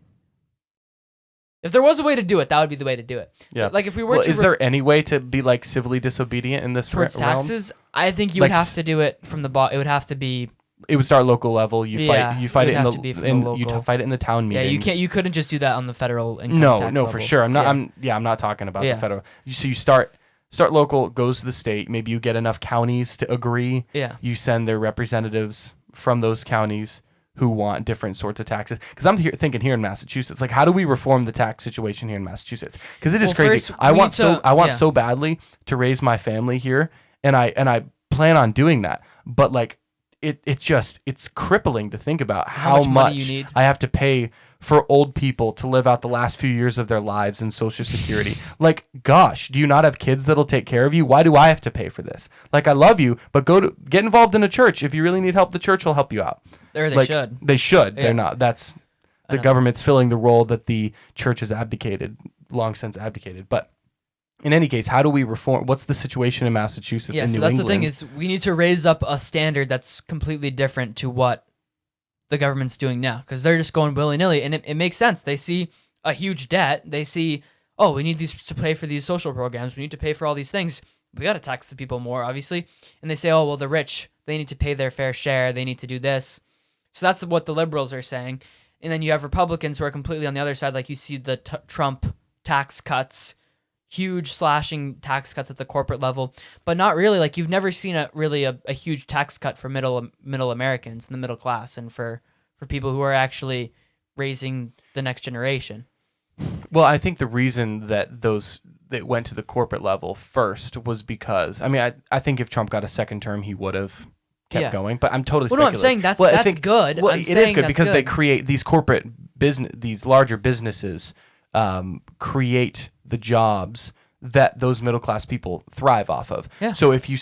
If there was a way to do it, that would be the way to do it. Yeah. Like if we were Well, to is there any way to be like civilly disobedient in this towards realm? taxes, I think you Like would have to do it from the it would have to be. It would start local level. You Yeah, fight it it would in have to be from the local. fight it in the town Yeah, meetings. you couldn't just do that on the federal income No, tax no, level. for sure. I'm not. Yeah. I'm not talking about Yeah. the federal. So you start local, goes to the state. Maybe you get enough counties to agree. Yeah. You send their representatives from those counties who want different sorts of taxes. Because I'm thinking here in Massachusetts, like, how do we reform the tax situation here in Massachusetts? Because it is crazy. First, I we want need to- so badly to raise my family here, and I plan on doing that. But like, it's crippling to think about how much money you need. I have to pay for old people to live out the last few years of their lives in Social Security. Like, gosh, do you not have kids that'll take care of you? Why do I have to pay for this? Like, I love you, but get involved in a church. If you really need help, the church will help you out. Or they Like, should. They should. Yeah. They're not. That's I the know. government's filling the role that the church has long since abdicated. But in any case, how do we reform? What's the situation in Massachusetts? Yeah, in so New that's England? the thing is we need to raise up a standard that's completely different to what the government's doing now because they're just going willy-nilly and it makes sense. They see a huge debt. They see, oh, we need these to pay for these social programs. We need to pay for all these things. We got to tax the people more, obviously. And they say, oh, well, the rich, they need to pay their fair share. They need to do this. So that's what the liberals are saying. And then you have Republicans who are completely on the other side. Like you see the Trump tax cuts, huge slashing tax cuts at the corporate level, but not really. Like you've never seen a huge tax cut for middle Americans in the middle class and for people who are actually raising the next generation. Well, I think the reason that that went to the corporate level first was because, I mean, I think if Trump got a second term, he would have kept Yeah. going. But I'm totally Well, no, I'm speculating. saying Well, I that's think- good. Well, I'm it is saying good that's because they good. create these corporate business, these larger businesses create the jobs that those middle class people thrive off of. Yeah. So if you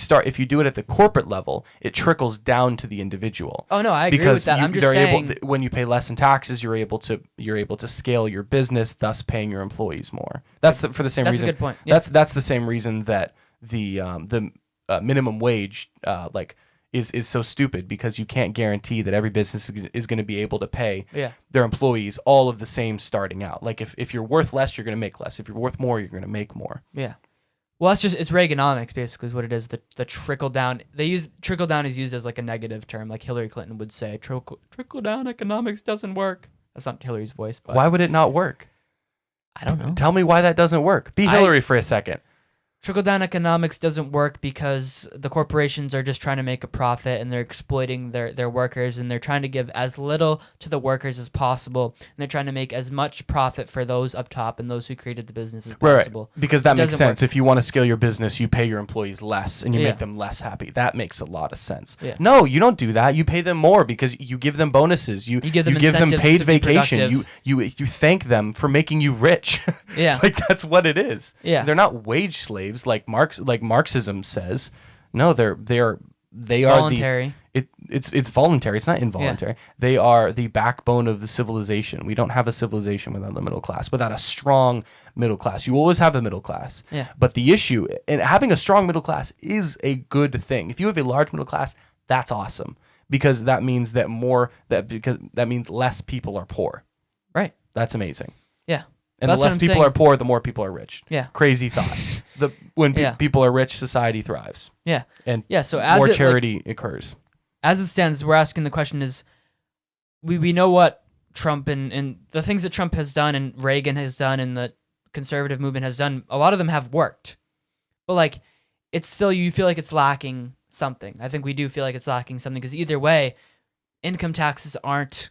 do it at the corporate level, it trickles down to the individual. Oh no, I agree with that. I'm just they're saying. when you pay less in taxes, you're able to scale your business, thus paying your employees more. That's for the same That's a reason. good point. Yeah. That's the same reason that the minimum wage is so stupid, because you can't guarantee that every business is going to be able to pay Yeah. their employees all of the same starting out. Like if you're worth less, you're going to make less. If you're worth more, you're going to make more. Yeah. Well, it's Reaganomics basically is what it is. The trickle down. Trickle down is used as like a negative term, like Hillary Clinton would say. Trickle down economics doesn't work. That's not Hillary's voice, but Why would it not work? I don't know. Tell me why that doesn't work. Be Hillary for a second. Trickle down economics doesn't work because the corporations are just trying to make a profit and they're exploiting their workers, and they're trying to give as little to the workers as possible, and they're trying to make as much profit for those up top and those who created the business as possible. Right. Because that It makes doesn't sense. If you want to scale your business, you pay your employees less and you Yeah. make them less happy. That makes a lot of sense. Yeah. No, you don't do that. You pay them more because you give them bonuses. You give them paid incentives to be vacation. productive. You thank them for making you rich. Yeah. Like that's what it is. Yeah. They're not wage slaves like Marxism says. No, they are Voluntary. it's voluntary. It's not involuntary. They are the backbone of the civilization. We don't have a civilization without the middle class, without a strong middle class. You always have a middle class. Yeah. But the issue, and having a strong middle class is a good thing. If you have a large middle class, that's awesome, because that means that means less people are poor. Right. That's amazing. Yeah. And That's the what less I'm people saying. are poor, the more people are rich. Yeah. Crazy thought. When Yeah. people are rich, society thrives, Yeah. and Yeah. So as more it, like, charity occurs. as it stands, we're asking the question is, we know what Trump and the things that Trump has done and Reagan has done and the conservative movement has done, a lot of them have worked. But like, it's still, you feel like it's lacking something. I think we do feel like it's lacking something because either way, income taxes aren't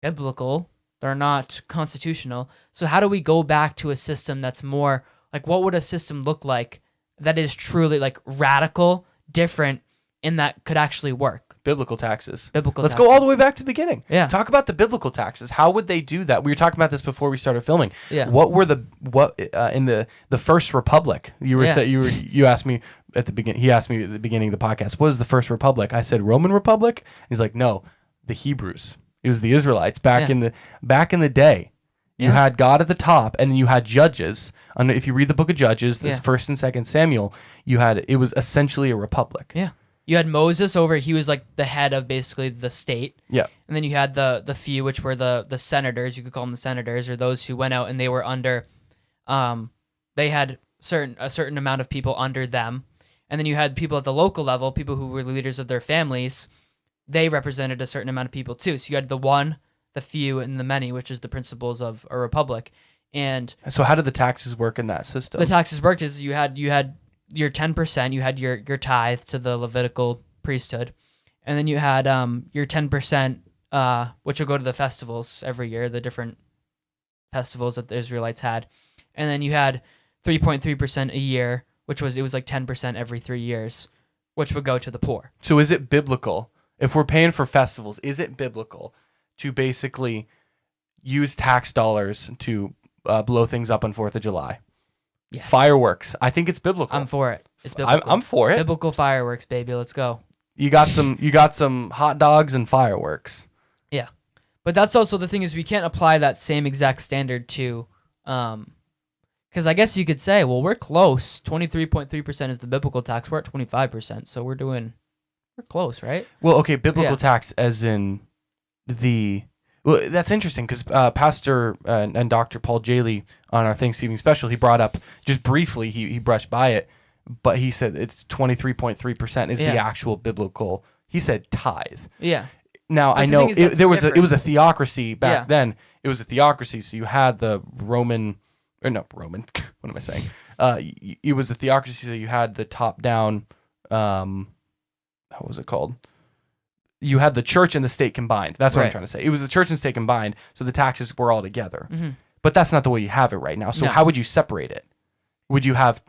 biblical. They're not constitutional. So how do we go back to a system that's more like, what would a system look like that is truly like radical, different, and that could actually work? Biblical taxes. Biblical Let's taxes. go all the way back to the beginning. Yeah. Talk about the biblical taxes. How would they do that? We were talking about this before we started filming. Yeah. What were in the first republic? You asked me at the beginning. He asked me at the beginning of the podcast, what is the first republic? I said Roman Republic. He's like, no, the Hebrews. It was the Israelites back in the day. You had God at the top, and then you had judges. And if you read the book of Judges, this First and Second Samuel, it was essentially a republic. Yeah. You had Moses over, he was like the head of basically the state. Yeah. And then you had the few, which were the senators, you could call them the senators, or those who went out and they were under, they had a certain amount of people under them. And then you had people at the local level, people who were leaders of their families, they represented a certain amount of people too. So you had the one, the few, and the many, which is the principles of a republic. And So how did the taxes work in that system? the taxes worked is you had your 10%, you had your tithe to the Levitical priesthood, and then you had your 10%, which will go to the festivals every year, the different festivals that the Israelites had, and then you had 3.3% a year, which was it was like 10% every 3 years, which would go to the poor. So is it biblical if we're paying for festivals? Is it biblical to basically use tax dollars to blow things up on 4th of July? Yes. Fireworks. I think it's biblical. I'm for it. It's biblical. I'm for it. Biblical fireworks, baby. Let's go. You got some hot dogs and fireworks. Yeah. But that's also the thing is we can't apply that same exact standard to because I guess you could say, well, we're close. 23.3% is the biblical tax. We're at 25%. So we're close, right? Well, okay, biblical Yeah. tax as in well, that's interesting because Pastor and Dr. Paul Jaley on our Thanksgiving special, he brought up just briefly, he brushed by it, but he said it's 23.3% is the actual biblical. He said tithe. Yeah. Now But I the know thing is it was that's it was a theocracy back Yeah. then. It was a theocracy, so you had the Roman, or no Roman. What am I saying? It was a theocracy, so you had the top down. What was it called? You had the church and the state combined. That's what I'm Right. trying to say. It was the church and state combined, so the taxes were all together. Mm-hmm. But that's not the way you have it right now. So No. how would you separate it? Would you have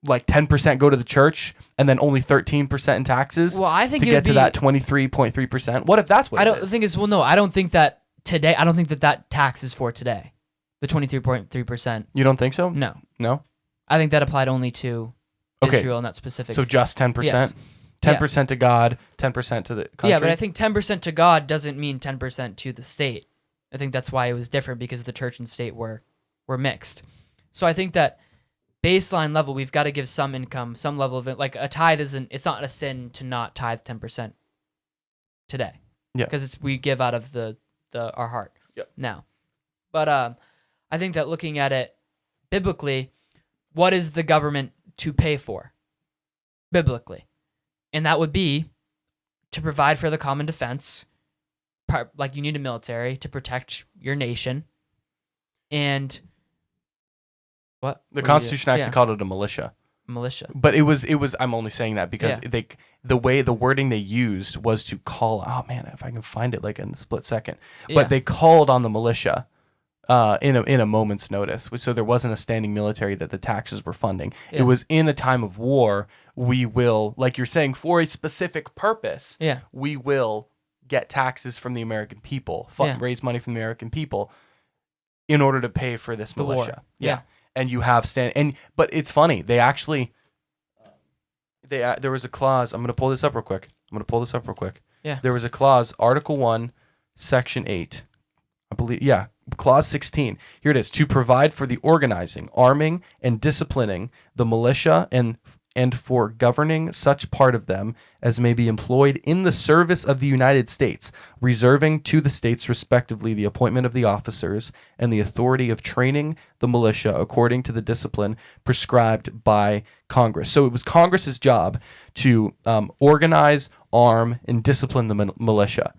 like 10% go to the church and then only 13% in taxes Well, I think to it get would to be, that 23.3%? What if that's what I it don't is? think it's no. I don't think that today. I don't think that tax is for today. The 23.3%. You don't think so? No, No? I think that applied only to Okay. Israel and that specific. So just 10%? Yes. 10% to God, 10% to the country? Yeah, but I think 10% to God doesn't mean 10% to the state. I think that's why it was different because the church and state were mixed. So I think that baseline level, we've got to give some income, some level of it. Like a tithe isn't. It's not a sin to not tithe 10% today. Yeah. Because we give out of the our heart. Yep. Now, but I think that looking at it biblically, what is the government to pay for? Biblically. And that would be to provide for the common defense, like you need a military to protect your nation. And what? The What do you Constitution do? actually called it a militia. Militia. But it was I'm only saying that because Yeah. the wording they used was to call, oh man, if I can find it like in a split second. Yeah. But they called on the militia in a moment's notice. So there wasn't a standing military that the taxes were funding. Yeah. It was in a time of war, we will, like you're saying, for a specific purpose, Yeah. we will get taxes from the American people, Yeah. raise money from the American people in order to pay for this The war. militia. Yeah. And you have but it's funny. They actually there was a clause. I'm going to pull this up real quick. Yeah. There was a clause, Article 1, Section 8. I believe, yeah, Clause 16. Here it is. To provide for the organizing, arming, and disciplining the militia and for governing such part of them as may be employed in the service of the United States, reserving to the states respectively the appointment of the officers and the authority of training the militia according to the discipline prescribed by Congress. So it was Congress's job to organize, arm, and discipline the militia.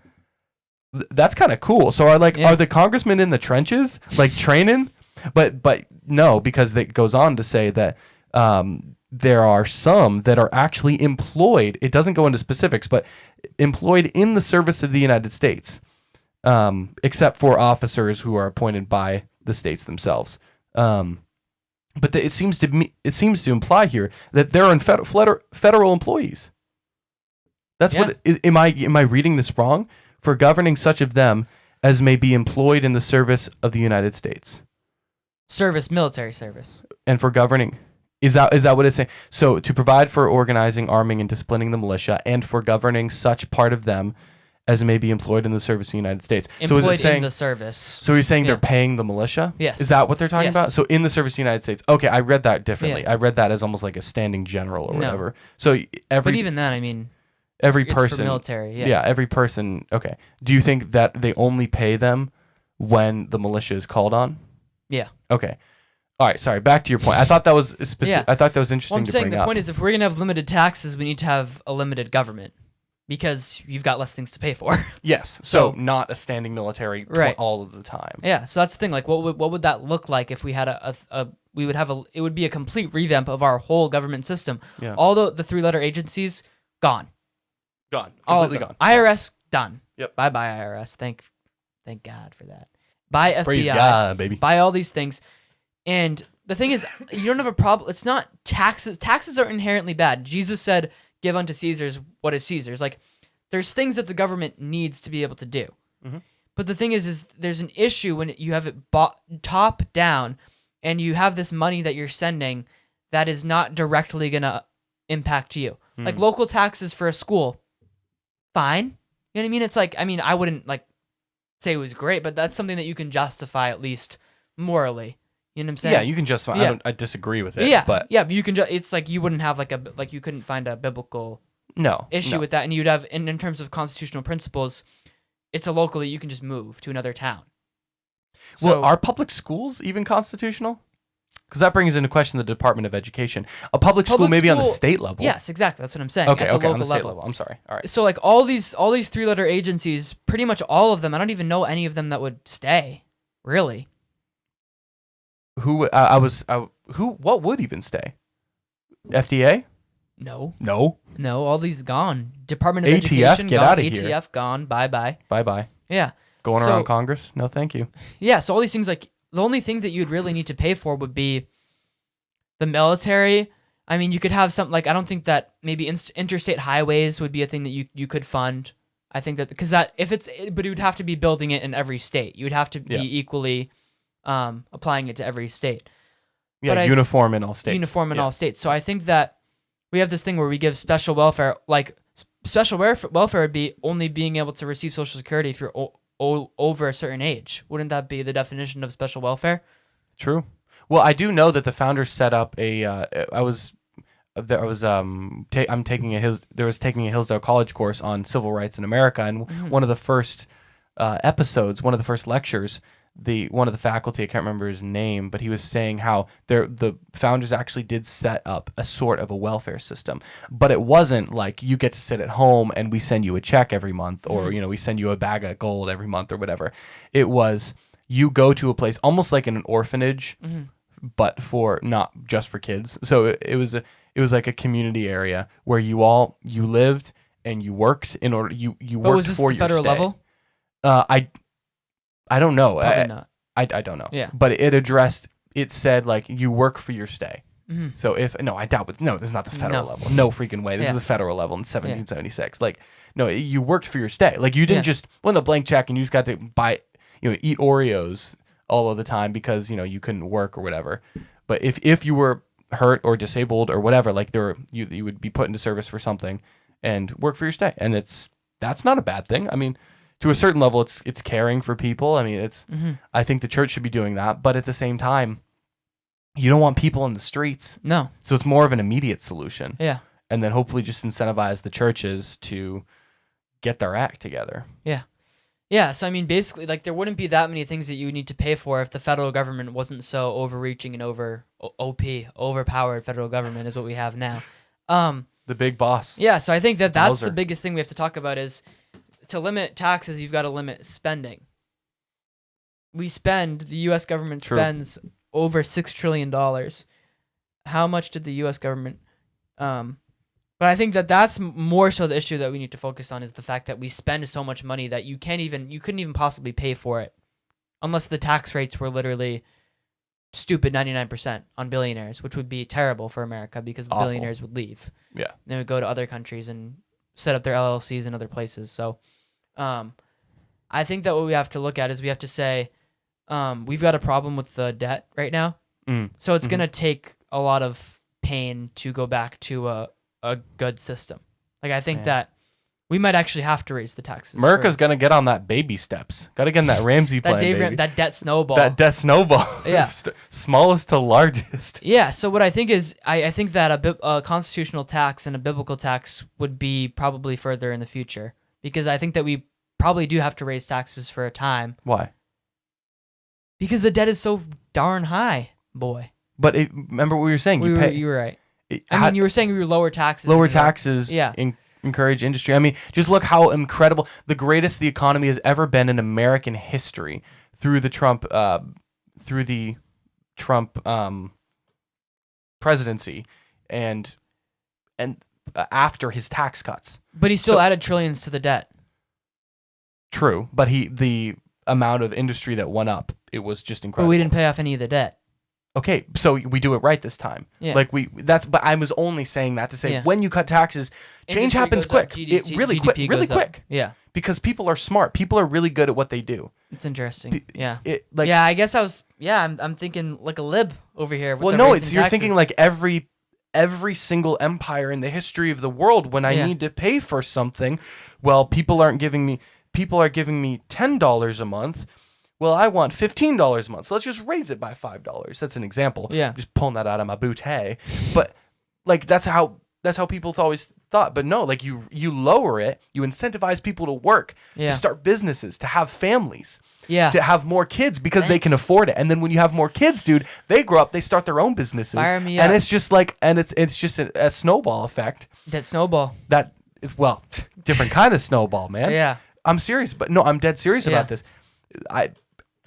That's kind of cool. So are the congressmen in the trenches, like training? But no, because it goes on to say that there are some that are actually employed. It doesn't go into specifics, but employed in the service of the United States, except for officers who are appointed by the states themselves. But it seems to imply here that they're in federal employees. That's what. Am I reading this wrong? For governing such of them as may be employed in the service of the United States. Service, military service. And for governing, is that what it's saying? So to provide for organizing, arming, and disciplining the militia, and for governing such part of them as may be employed in the service of the United States. Employed so is it saying, in the service. So you're saying they're paying the militia? Yes. Is that what they're talking Yes. about? So in the service of the United States. Okay, I read that differently. Yeah. I read that as almost like a standing general or No. whatever. So But even then, I mean, every it's person for military. Yeah. yeah, every person. Okay. Do you think that they only pay them when the militia is called on? Yeah. Okay. All right. Sorry. Back to your point. I thought that was specific. Yeah. I thought that was Well, interesting I'm to saying bring the up. point is, if we're gonna have limited taxes, we need to have a limited government because you've got less things to pay for. Yes. So So- not a standing military Right. all of the time. Yeah, so that's the thing. Like, what would that look like if we had it would be a complete revamp of our whole government system. Yeah. All the 3-letter agencies gone. Gone. All of Completely them. gone. IRS done. Yep. Bye bye IRS. Thank God for that. Buy FBI. Praise God, baby. Buy all these things. And the thing is, you don't have a problem. It's not taxes. Taxes are inherently bad. Jesus said, "Give unto Caesar's what is Caesar's." Like, there's things that the government needs to be able to do. Mhm. But the thing is there's an issue when you have it bought top down, and you have this money that you're sending that is not directly gonna impact you. Like local taxes for a school, fine. You know what I mean? It's like, I mean, I wouldn't like say it was great, but that's something that you can justify at least morally. You know what I'm saying? Yeah, you can justify. Yeah. I disagree with it. Yeah, but yeah, but you can. It's like you wouldn't have like you couldn't find a biblical no issue no. with that, and you'd have in terms of constitutional principles, it's a locally you can just move to another town. Well, So- are public schools even constitutional? Because that brings into question the Department of Education. A public school maybe on the school- state level. Yes, exactly. That's what I'm saying. Okay. At the Okay. On local the state level. level. I'm sorry. All right. So like all these 3-letter agencies, pretty much all of them. I don't even know any of them that would stay. Really? What would even stay? FDA? No. No. No. All these gone. Department of ATF, Education get gone. outta here. ATF gone. Bye bye. Bye bye. Yeah. Going So- around Congress? No, thank you. Yeah, so all these things, like, the only thing that you'd really need to pay for would be the military. I mean, you could have something, like, I don't think that maybe interstate highways would be a thing that you could fund. I think that, because that, but you would have to be building it in every state. You would have to be Yeah. equally applying it to every state. Yeah, But uniform in all states. Uniform in Yeah. all states. So I think that we have this thing where we give special welfare, like, special welfare would be only being able to receive Social Security if you're over a certain age. Wouldn't that be the definition of special welfare? True. Well, I do know that the founders set up a. I'm taking taking a Hillsdale College course on civil rights in America, and one of the first episodes, one of the first lectures, one of the faculty, I can't remember his name, but he was saying how the founders actually did set up a sort of a welfare system, but it wasn't like you get to sit at home and we send you a check every month, or we send you a bag of gold every month or whatever. It was you go to a place almost like in an orphanage, but for not just for kids. So it was like a community area where you lived and you worked in order you But worked was this for the your federal stay. level? I don't know. Probably not. I don't know. Yeah. But it said like you work for your stay. Mm-hmm. So I doubt this is not the federal No. level. No freaking way. This Yeah. is the federal level in 1776. Like, no, you worked for your stay. Like you didn't Yeah. just win a blank check and you just got to buy, eat Oreos all of the time because, you couldn't work or whatever. But if you were hurt or disabled or whatever, like you would be put into service for something and work for your stay. And that's not a bad thing. I mean, to a certain level, it's caring for people. I mean, I think the church should be doing that, but at the same time, you don't want people in the streets. No. So it's more of an immediate solution. Yeah. And then hopefully just incentivize the churches to get their act together. Yeah, so I mean, basically, like, there wouldn't be that many things that you would need to pay for if the federal government wasn't so overreaching and overpowered federal government is what we have now. The big boss. Yeah, so I think that's Bowser. the biggest thing we have to talk about is to limit taxes, you've got to limit spending. The U.S. government True. spends over $6 trillion. How much did the U.S. government... But I think that's more so the issue that we need to focus on is the fact that we spend so much money that you couldn't even possibly pay for it unless the tax rates were literally stupid 99% on billionaires, which would be terrible for America because the Awful. billionaires would leave. Yeah. They would go to other countries and set up their LLCs in other places. So I think that what we have to look at is we have to say we've got a problem with the debt right now. So it's going to take a lot of pain to go back to a good system. Like, I think that we might actually have to raise the taxes. America's going to get on that baby steps. Got to get in that Ramsey plan, baby. That debt snowball. That debt snowball. Yeah. Smallest to largest. Yeah, so what I think is, I think that a constitutional tax and a biblical tax would be probably further in the future. Because I think that we probably do have to raise taxes for a time. Why? Because the debt is so darn high, boy. But remember what you were saying. You were right. I mean, you were saying we were lower taxes. Lower taxes. Yeah. Encourage industry. I mean, just look how incredible, the greatest the economy has ever been in American history through the Trump presidency, and after his tax cuts. But he still So- added trillions to the debt. True, but the amount of industry that went up, it was just But incredible. we didn't pay off any of the debt. Okay, so we do it right this time. Yeah. Like but I was only saying that to say Yeah. when you cut taxes, change Industry happens goes quick. up, It really quick, GDP really goes up. quick. Yeah, Because people are smart. People are really good at what they do. it's interesting. Yeah. Like Yeah, I guess I was. Yeah, I'm thinking like a lib over here. With well, the no, raising it's you're taxes. thinking like every single empire in the history of the world. When I Yeah. need to pay for something, well, people are giving me $10 a month. Well, I want $15 a month. So let's just raise it by $5. That's an example. Yeah. Just pulling that out of my bootay. But like that's how people always thought. But no, like you lower it, you incentivize people to work, Yeah. to start businesses, to have families, Yeah. to have more kids because they can afford it. And then when you have more kids, dude, they grow up, they start their own businesses. Fire me and up. it's just like it's just a snowball effect That snowball. that is different kind of snowball, man. Yeah. I'm serious, but no, I'm dead serious Yeah. about this.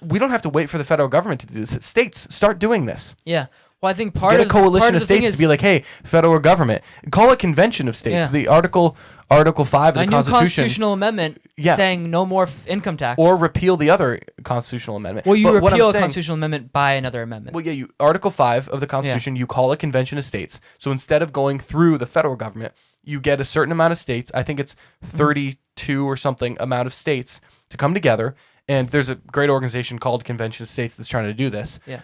We don't have to wait for the federal government to do this. States start doing this. Yeah. Well, I think part Get of a coalition part of the thing states is to be like, hey, federal government, call it convention of states. Yeah. The Article 5 of the a new Constitution, constitutional amendment Yeah. saying no more income tax. or repeal the other constitutional amendment. well, you But what I'm repeal a saying- constitutional amendment by another amendment. Well, yeah, Article 5 of the Constitution, you call a convention of states. So instead of going through the federal government, you get a certain amount of states. I think it's 32 or something amount of states to come together. And there's a great organization called Convention of States that's trying to do this, Yeah.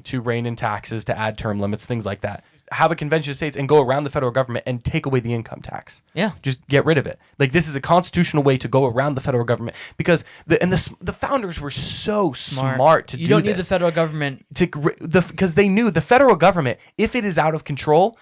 to rein in taxes, to add term limits, things like that. Have a convention of states and go around the federal government and take away the income tax. Yeah. Just get rid of it. Like this is a constitutional way to go around the federal government because the founders were so smart to do this. You don't need the federal government. Because they knew the federal government, if it is out of control,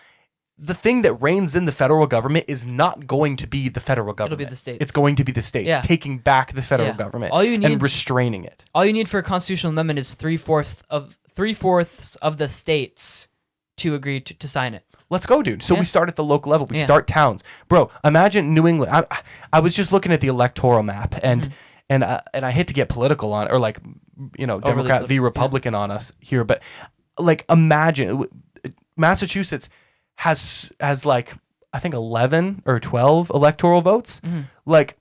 the thing that reigns in the federal government is not going to be the federal government. the states. It's going to be the states Yeah. taking back the federal Yeah. government All you need- and restraining it. All you need for a constitutional amendment is three-fourths of the states to agree to sign it. Let's go, dude. So Yeah. we start at the local level. We Yeah. start towns, bro. Imagine New England. I was just looking at the electoral map, and I hate to get political on, or like, Democrat v yeah. Republican on us here, but like imagine Massachusetts has like I think 11 or 12 electoral votes. Like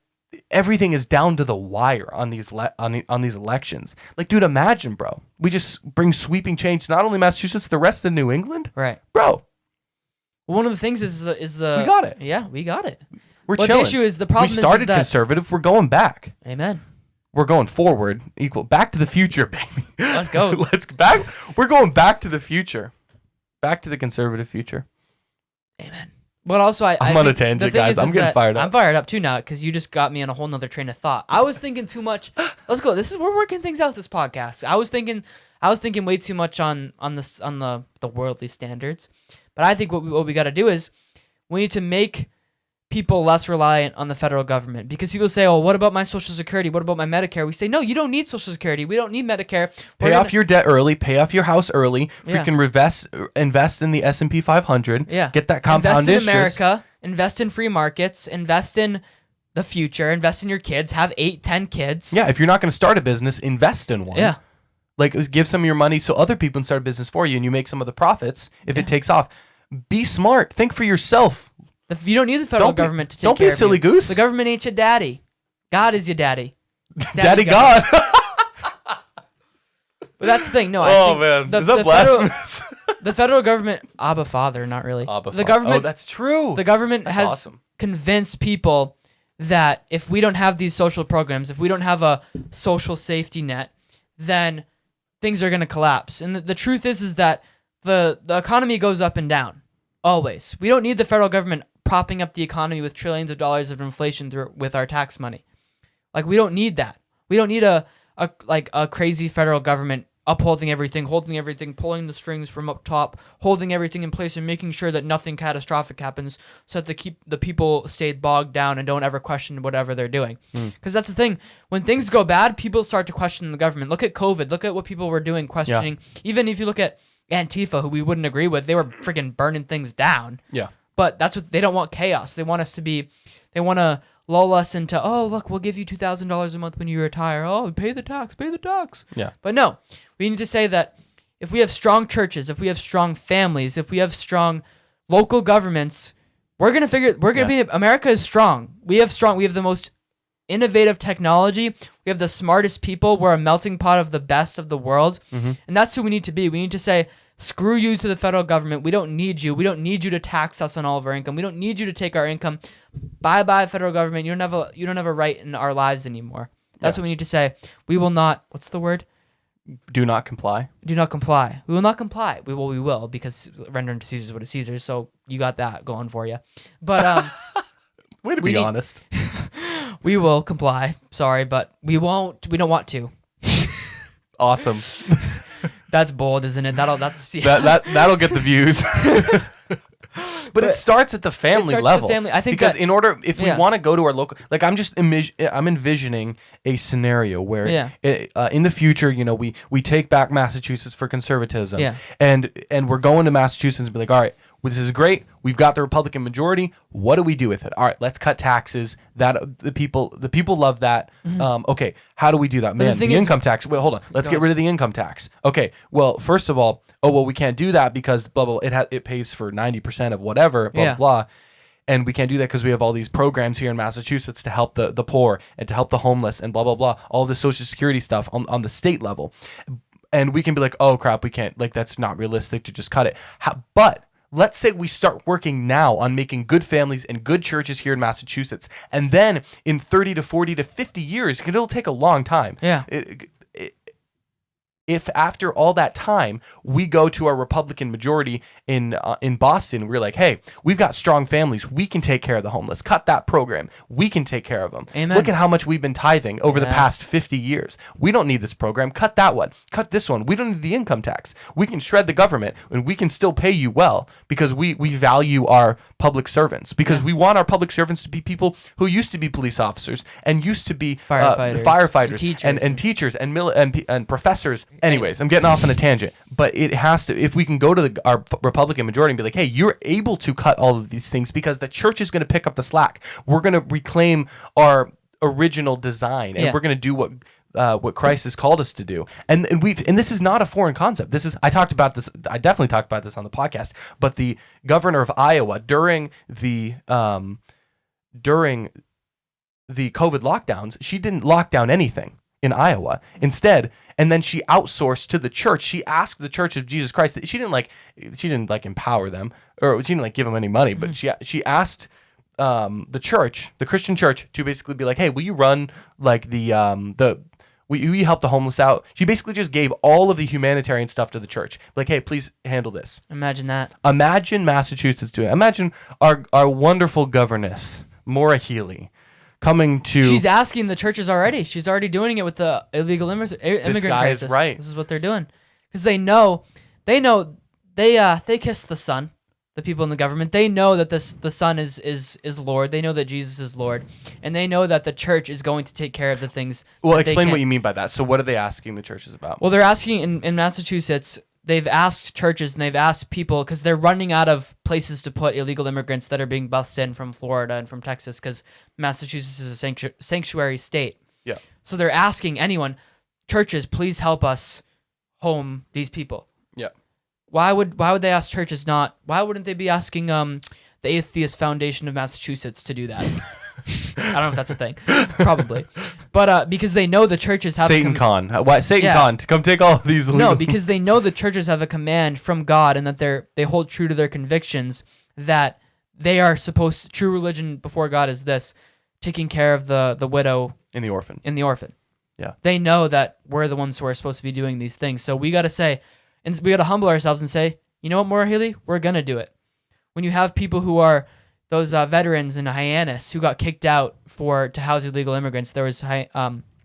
everything is down to the wire on these on these elections. Like, dude, imagine, bro. We just bring sweeping change to not only Massachusetts, the rest of New England, Right. bro. One of the things is the We got it. Yeah, we got it. We're But chilling. the issue is the problem we started is that conservative. We're going back. Amen. We're going forward. Equal back to the future, baby. Let's go. Let's back. We're going back to the future. Back to the conservative future. Amen. But also, I'm on a tangent, guys. I'm getting fired up. I'm fired up too now because you just got me on a whole nother train of thought. I was thinking too much. Let's go. We're working things out. This podcast. I was thinking way too much on the worldly standards. But I think what we got to do is we need to make people less reliant on the federal government, because people say, "Oh, what about my Social Security? What about my Medicare?" We say, "No, you don't need Social Security. We don't need Medicare. Pay off your debt early. Pay off your house early. Yeah. Freaking invest in the S&P 500. Yeah. Get that compound invest in interest. America, invest in free markets, invest in the future, invest in your kids, have 8-10 kids." Yeah. If you're not going to start a business, invest in one. Yeah. Like give some of your money so other people can start a business for you, and you make some of the profits if it takes off. Be smart. Think for yourself. You don't need the federal Don't be- government to take don't be care a silly of you. goose. The government ain't your daddy. God is your daddy. Daddy God. But that's the thing. No, I Oh think man, the, is that the federal, blasphemous? the federal government, Abba Father, not really. Abba the Father. government, Oh, that's true. the government That's has awesome. convinced people that if we don't have these social programs, if we don't have a social safety net, then things are going to collapse. And the truth is that the economy goes up and down, always. We don't need the federal government propping up the economy with trillions of dollars of inflation with our tax money. Like, we don't need that. We don't need a crazy federal government upholding everything, holding everything, pulling the strings from up top, holding everything in place and making sure that nothing catastrophic happens, so that the people stay bogged down and don't ever question whatever they're doing. Because that's the thing. When things go bad, people start to question the government. Look at COVID. Look at what people were doing, questioning. Even if you look at Antifa, who we wouldn't agree with, they were freaking burning things down. Yeah. But that's what they don't want. Chaos. They want us to be. They want to lull us into, oh, look, we'll give you $2,000 a month when you retire. Oh, pay the tax. Pay the tax. Yeah. But no, we need to say that if we have strong churches, if we have strong families, if we have strong local governments, We're gonna be. America is strong. We have the most innovative technology. We have the smartest people. We're a melting pot of the best of the world, and that's who we need to be. We need to say, screw you to the federal government. We don't need you. We don't need you to tax us on all of our income. We don't need you to take our income. Bye bye, federal government. You don't have a right in our lives anymore. That's what we need to say. We will not. What's the word? Do not comply. Do not comply. We will not comply. We will because render unto Caesar's what is Caesar's. So you got that going for you. But Way to be honest. we will comply. Sorry, but we won't. We don't want to. Awesome. That's bold, isn't it? That'll get the views. But it starts at the family level. I think because if we want to go to our local, like I'm envisioning a scenario where in the future, we take back Massachusetts for conservatism, and we're going to Massachusetts and be like, all right, well, this is great. We've got the Republican majority. What do we do with it? All right, let's cut taxes. That the people love that. Okay, how do we do that? Man, the income tax. Wait, hold on. Let's get rid of the income tax. Okay, well, first of all, we can't do that because blah blah. It pays for 90% of whatever. Blah blah. And we can't do that because we have all these programs here in Massachusetts to help the poor and to help the homeless and blah blah blah. All the Social Security stuff on the state level, and we can be like, oh crap, we can't. Like that's not realistic to just cut it. But let's say we start working now on making good families and good churches here in Massachusetts. And then in 30 to 40 to 50 years, it'll take a long time. Yeah. If after all that time, we go to our Republican majority in Boston, we're like, hey, we've got strong families. We can take care of the homeless. Cut that program. We can take care of them. Amen. Look at how much we've been tithing over the past 50 years. We don't need this program. Cut that one. Cut this one. We don't need the income tax. We can shred the government and we can still pay you well because we value our public servants, because we want our public servants to be people who used to be police officers and used to be firefighters and teachers and professors. Anyways, I'm getting off on a tangent, but it has to, if we can go to our Republican majority and be like, hey, you're able to cut all of these things because the church is going to pick up the slack. We're going to reclaim our original design and we're going to do what Christ has called us to do. And this is not a foreign concept. I definitely talked about this on the podcast, but the governor of Iowa during the COVID lockdowns, she didn't lock down anything in Iowa. Instead, and then she outsourced to the church. She asked the Church of Jesus Christ. She didn't empower them, or she didn't give them any money, but she asked the Christian church, to basically be like, hey, will you run will you help the homeless out? She basically just gave all of the humanitarian stuff to the church. Like, hey, please handle this. Imagine that. Imagine Massachusetts doing it. Imagine our wonderful governess, Maura Healey, coming to... She's asking the churches already. She's already doing it with the illegal immigrant crisis. Is right. This is what they're doing. Because they kiss the Son, the people in the government. They know that the Son is Lord. They know that Jesus is Lord. And they know that the church is going to take care of the things. Well, explain what you mean by that. So what are they asking the churches about? Well, they're asking in Massachusetts... They've asked churches and they've asked people, because they're running out of places to put illegal immigrants that are being bussed in from Florida and from Texas, because Massachusetts is a sanctuary state. Yeah. So they're asking anyone, churches, please help us home these people. Yeah. Why would they ask churches not? Why wouldn't they be asking the Atheist Foundation of Massachusetts to do that? I don't know if that's a thing. Probably. But because they know the churches have SatanCon. Why SatanCon to come take all of these illegal... No, because they know the churches have a command from God, and that they hold true to their convictions, that they are supposed to... True religion before God is this: taking care of the widow and the orphan. Yeah. They know that we're the ones who are supposed to be doing these things. So we got to say, and we got to humble ourselves and say, you know what, Maura Healey? We're going to do it. When you have people who are... Those veterans in Hyannis who got kicked out to house illegal immigrants. There was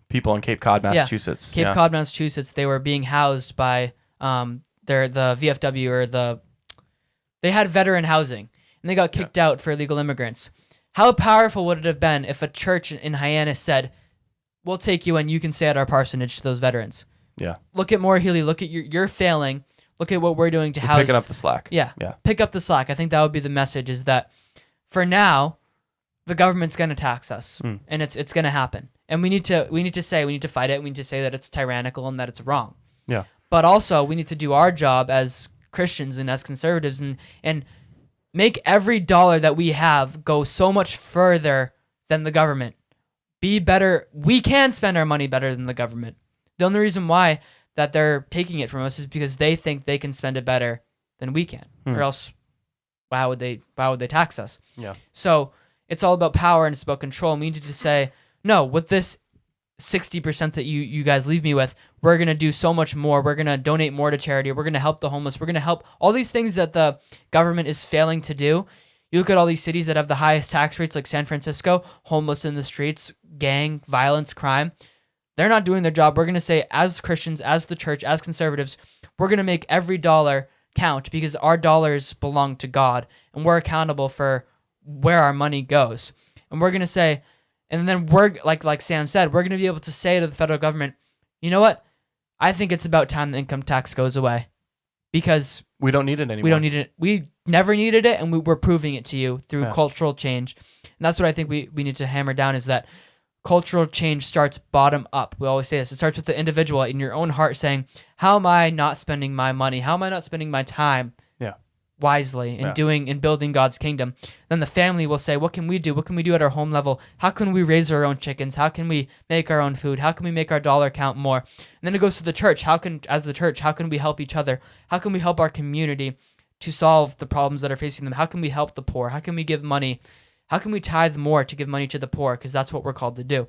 people in Cape Cod, Massachusetts. Cape Cod, Massachusetts. They were being housed by the VFW, or they had veteran housing, and they got kicked out for illegal immigrants. How powerful would it have been if a church in Hyannis said, "We'll take you and you can stay at our parsonage" to those veterans? Yeah. Look at Maura Healey. Look at you're failing. Look at what we're doing to house. Picking up the slack. Yeah. Pick up the slack. I think that would be the message. Is that for now, the government's going to tax us, and it's going to happen. And we need to fight it. We need to say that it's tyrannical and that it's wrong. Yeah. But also, we need to do our job as Christians and as conservatives and make every dollar that we have go so much further than the government. Be better. We can spend our money better than the government. The only reason why that they're taking it from us is because they think they can spend it better than we can, or else why would they tax us? Yeah. So it's all about power and it's about control. And we need to say, no, with this 60% that you guys leave me with, we're going to do so much more. We're going to donate more to charity. We're going to help the homeless. We're going to help all these things that the government is failing to do. You look at all these cities that have the highest tax rates, like San Francisco, homeless in the streets, gang, violence, crime. They're not doing their job. We're going to say, as Christians, as the church, as conservatives, we're going to make every dollar count because our dollars belong to God and we're accountable for where our money goes. And we're going to say, and then we're, like Sam said, we're going to be able to say to the federal government, you know what? I think it's about time the income tax goes away because We don't need it anymore. we don't need it. We never needed it, and we're proving it to you through Yeah. cultural change. And that's what I think we need to hammer down is that cultural change starts bottom up. We always say this. It starts with the individual in your own heart saying, how am I not spending my money? How am I not spending my time Yeah. wisely in Yeah. doing and building God's kingdom? Then the family will say, what can we do? What can we do at our home level? How can we raise our own chickens? How can we make our own food? How can we make our dollar count more? And then it goes to the church. As the church, how can we help each other? How can we help our community to solve the problems that are facing them? How can we help the poor? How can we give money? How can we tithe more to give money to the poor? Because that's what we're called to do.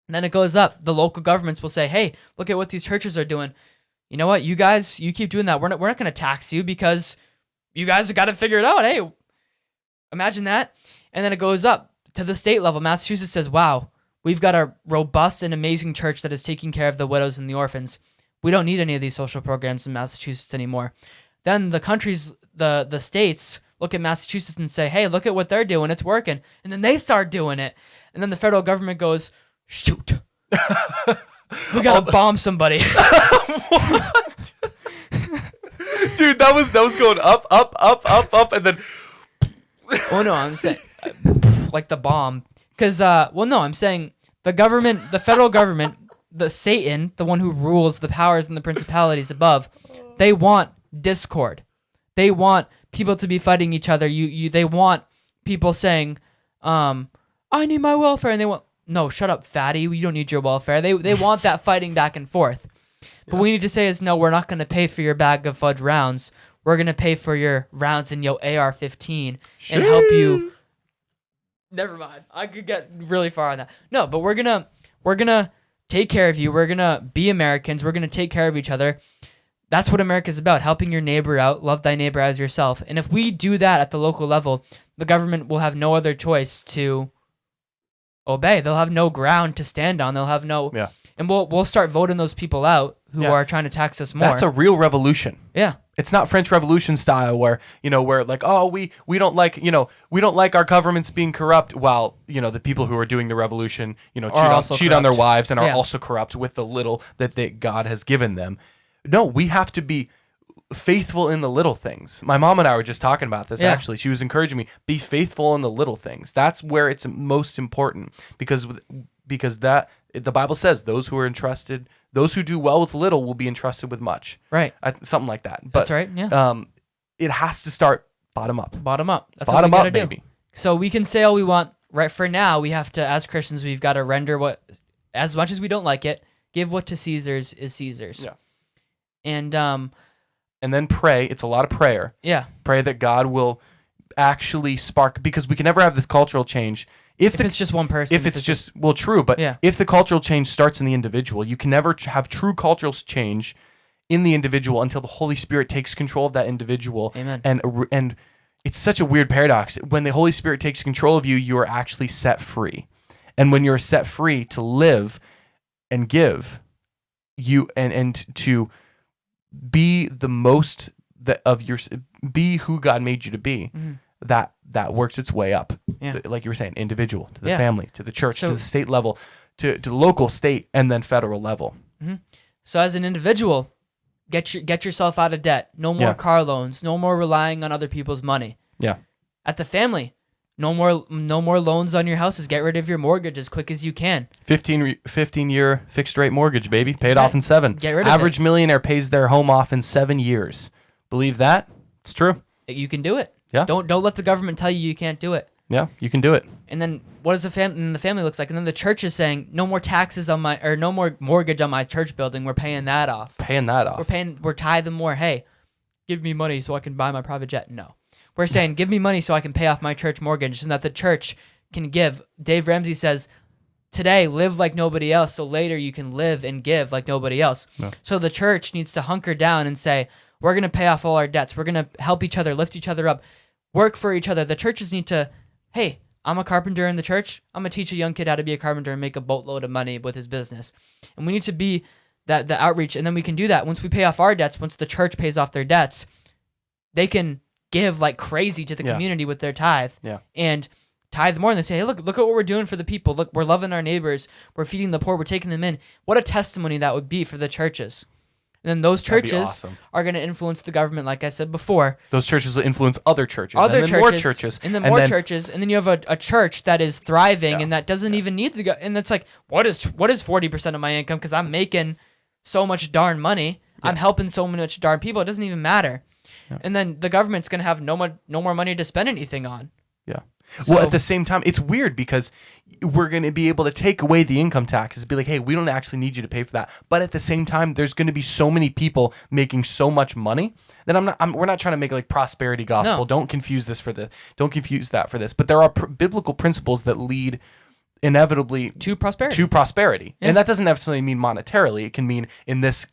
And then it goes up. The local governments will say, hey, look at what these churches are doing. You know what? You guys, you keep doing that. We're not going to tax you because you guys have got to figure it out. Hey, imagine that. And then it goes up to the state level. Massachusetts says, wow, we've got a robust and amazing church that is taking care of the widows and the orphans. We don't need any of these social programs in Massachusetts anymore. Then the countries, the states look at Massachusetts and say, hey, look at what they're doing. It's working. And then they start doing it. And then the federal government goes, shoot. We got to bomb somebody. Dude, that was going up, and then Oh, no, I'm saying like the bomb. Because, I'm saying the government, the federal government, the Satan, the one who rules the powers and the principalities above, they want discord. They want people to be fighting each other. They want people saying, I need my welfare. And they want, no, shut up, fatty. You don't need your welfare. They want that fighting back and forth. But what we need to say is, no, we're not going to pay for your bag of fudge rounds. We're going to pay for your rounds in your AR-15 and help you. Never mind. I could get really far on that. No, but we're going to take care of you. We're going to be Americans. We're going to take care of each other. That's what America's about, helping your neighbor out, love thy neighbor as yourself. And if we do that at the local level, the government will have no other choice to obey. They'll have no ground to stand on. They'll have no... Yeah. And we'll start voting those people out who Yeah. are trying to tax us more. that's a real revolution. Yeah. It's not French Revolution style where like, oh, we don't like, we don't like our governments being corrupt, while, the people who are doing the revolution, cheat on their corrupt. wives and are Yeah. also corrupt with the little that God has given them. No, we have to be faithful in the little things. My mom and I were just talking about this, Yeah. actually. She was encouraging me, be faithful in the little things. That's where it's most important because that the Bible says those who do well with little will be entrusted with much. Right. Something like that. But, That's right. Yeah. It has to start bottom up. Bottom up. That's Bottom what we up, gotta do. baby. So we can say all we want. Right. For now, we have to, as Christians, we've got to render what, as much as we don't like it, give what to Caesar's is Caesar's. Yeah. And then pray. It's a lot of prayer. yeah. Pray that God will actually spark, because we can never have this cultural change If it's just one person. if it's just true, but Yeah. if the cultural change starts in the individual, you can never have true cultural change in the individual until the Holy Spirit takes control of that individual. Amen. And it's such a weird paradox. When the Holy Spirit takes control of you, you are actually set free. And when you're set free to live and give, you and to be the most be who God made you to be. Mm-hmm. That works its way up. Yeah. Like you were saying, individual, to the Yeah. family, to the church, So- to the state level, to the local, state, and then federal level. So as an individual, get yourself out of debt. No more Yeah. car loans. No more relying on other people's money. Yeah. At the family, no more loans on your houses. Get rid of your mortgage as quick as you can. 15-year fixed rate mortgage, baby. Paid Yeah. off in 7. Get rid of Average millionaire pays their home off in 7 years. Believe that? It's true. You can do it. Yeah. Don't let the government tell you can't do it. Yeah, you can do it. And then what does the family looks like? And then the church is saying no more taxes on my, or no more mortgage on my church building. We're paying that off. We're tithing more. Hey, give me money so I can buy my private jet. No, we're saying give me money so I can pay off my church mortgage, so that the church can give. Dave Ramsey says, today live like nobody else, so later you can live and give like nobody else. Yeah. So the church needs to hunker down and say, we're going to pay off all our debts. We're going to help each other, lift each other up, work for each other. The churches need to, hey, I'm a carpenter in the church. I'm going to teach a young kid how to be a carpenter and make a boatload of money with his business. And we need to be the outreach. And then we can do that. Once we pay off our debts, once the church pays off their debts, they can give like crazy to the community with their tithe. Yeah. And tithe more. And they say, hey, look at what we're doing for the people. Look, we're loving our neighbors. We're feeding the poor. We're taking them in. What a testimony that would be for the churches. And then those churches are going to influence the government, like I said before. Those churches will influence other churches. More churches. And then more churches. And then you have a church that is thriving and that doesn't even need and that's like, what is 40% of my income? Because I'm making so much darn money. Yeah. I'm helping so much darn people. It doesn't even matter. Yeah. And then the government's going to have no more money to spend anything on. Yeah. So, well, at the same time, it's weird because we're going to be able to take away the income taxes, be like, hey, we don't actually need you to pay for that. But at the same time, there's going to be so many people making so much money that we're not trying to make like prosperity gospel. No. Don't confuse that for this. But there are biblical principles that lead inevitably to prosperity. Yeah. And that doesn't necessarily mean monetarily. It can mean in this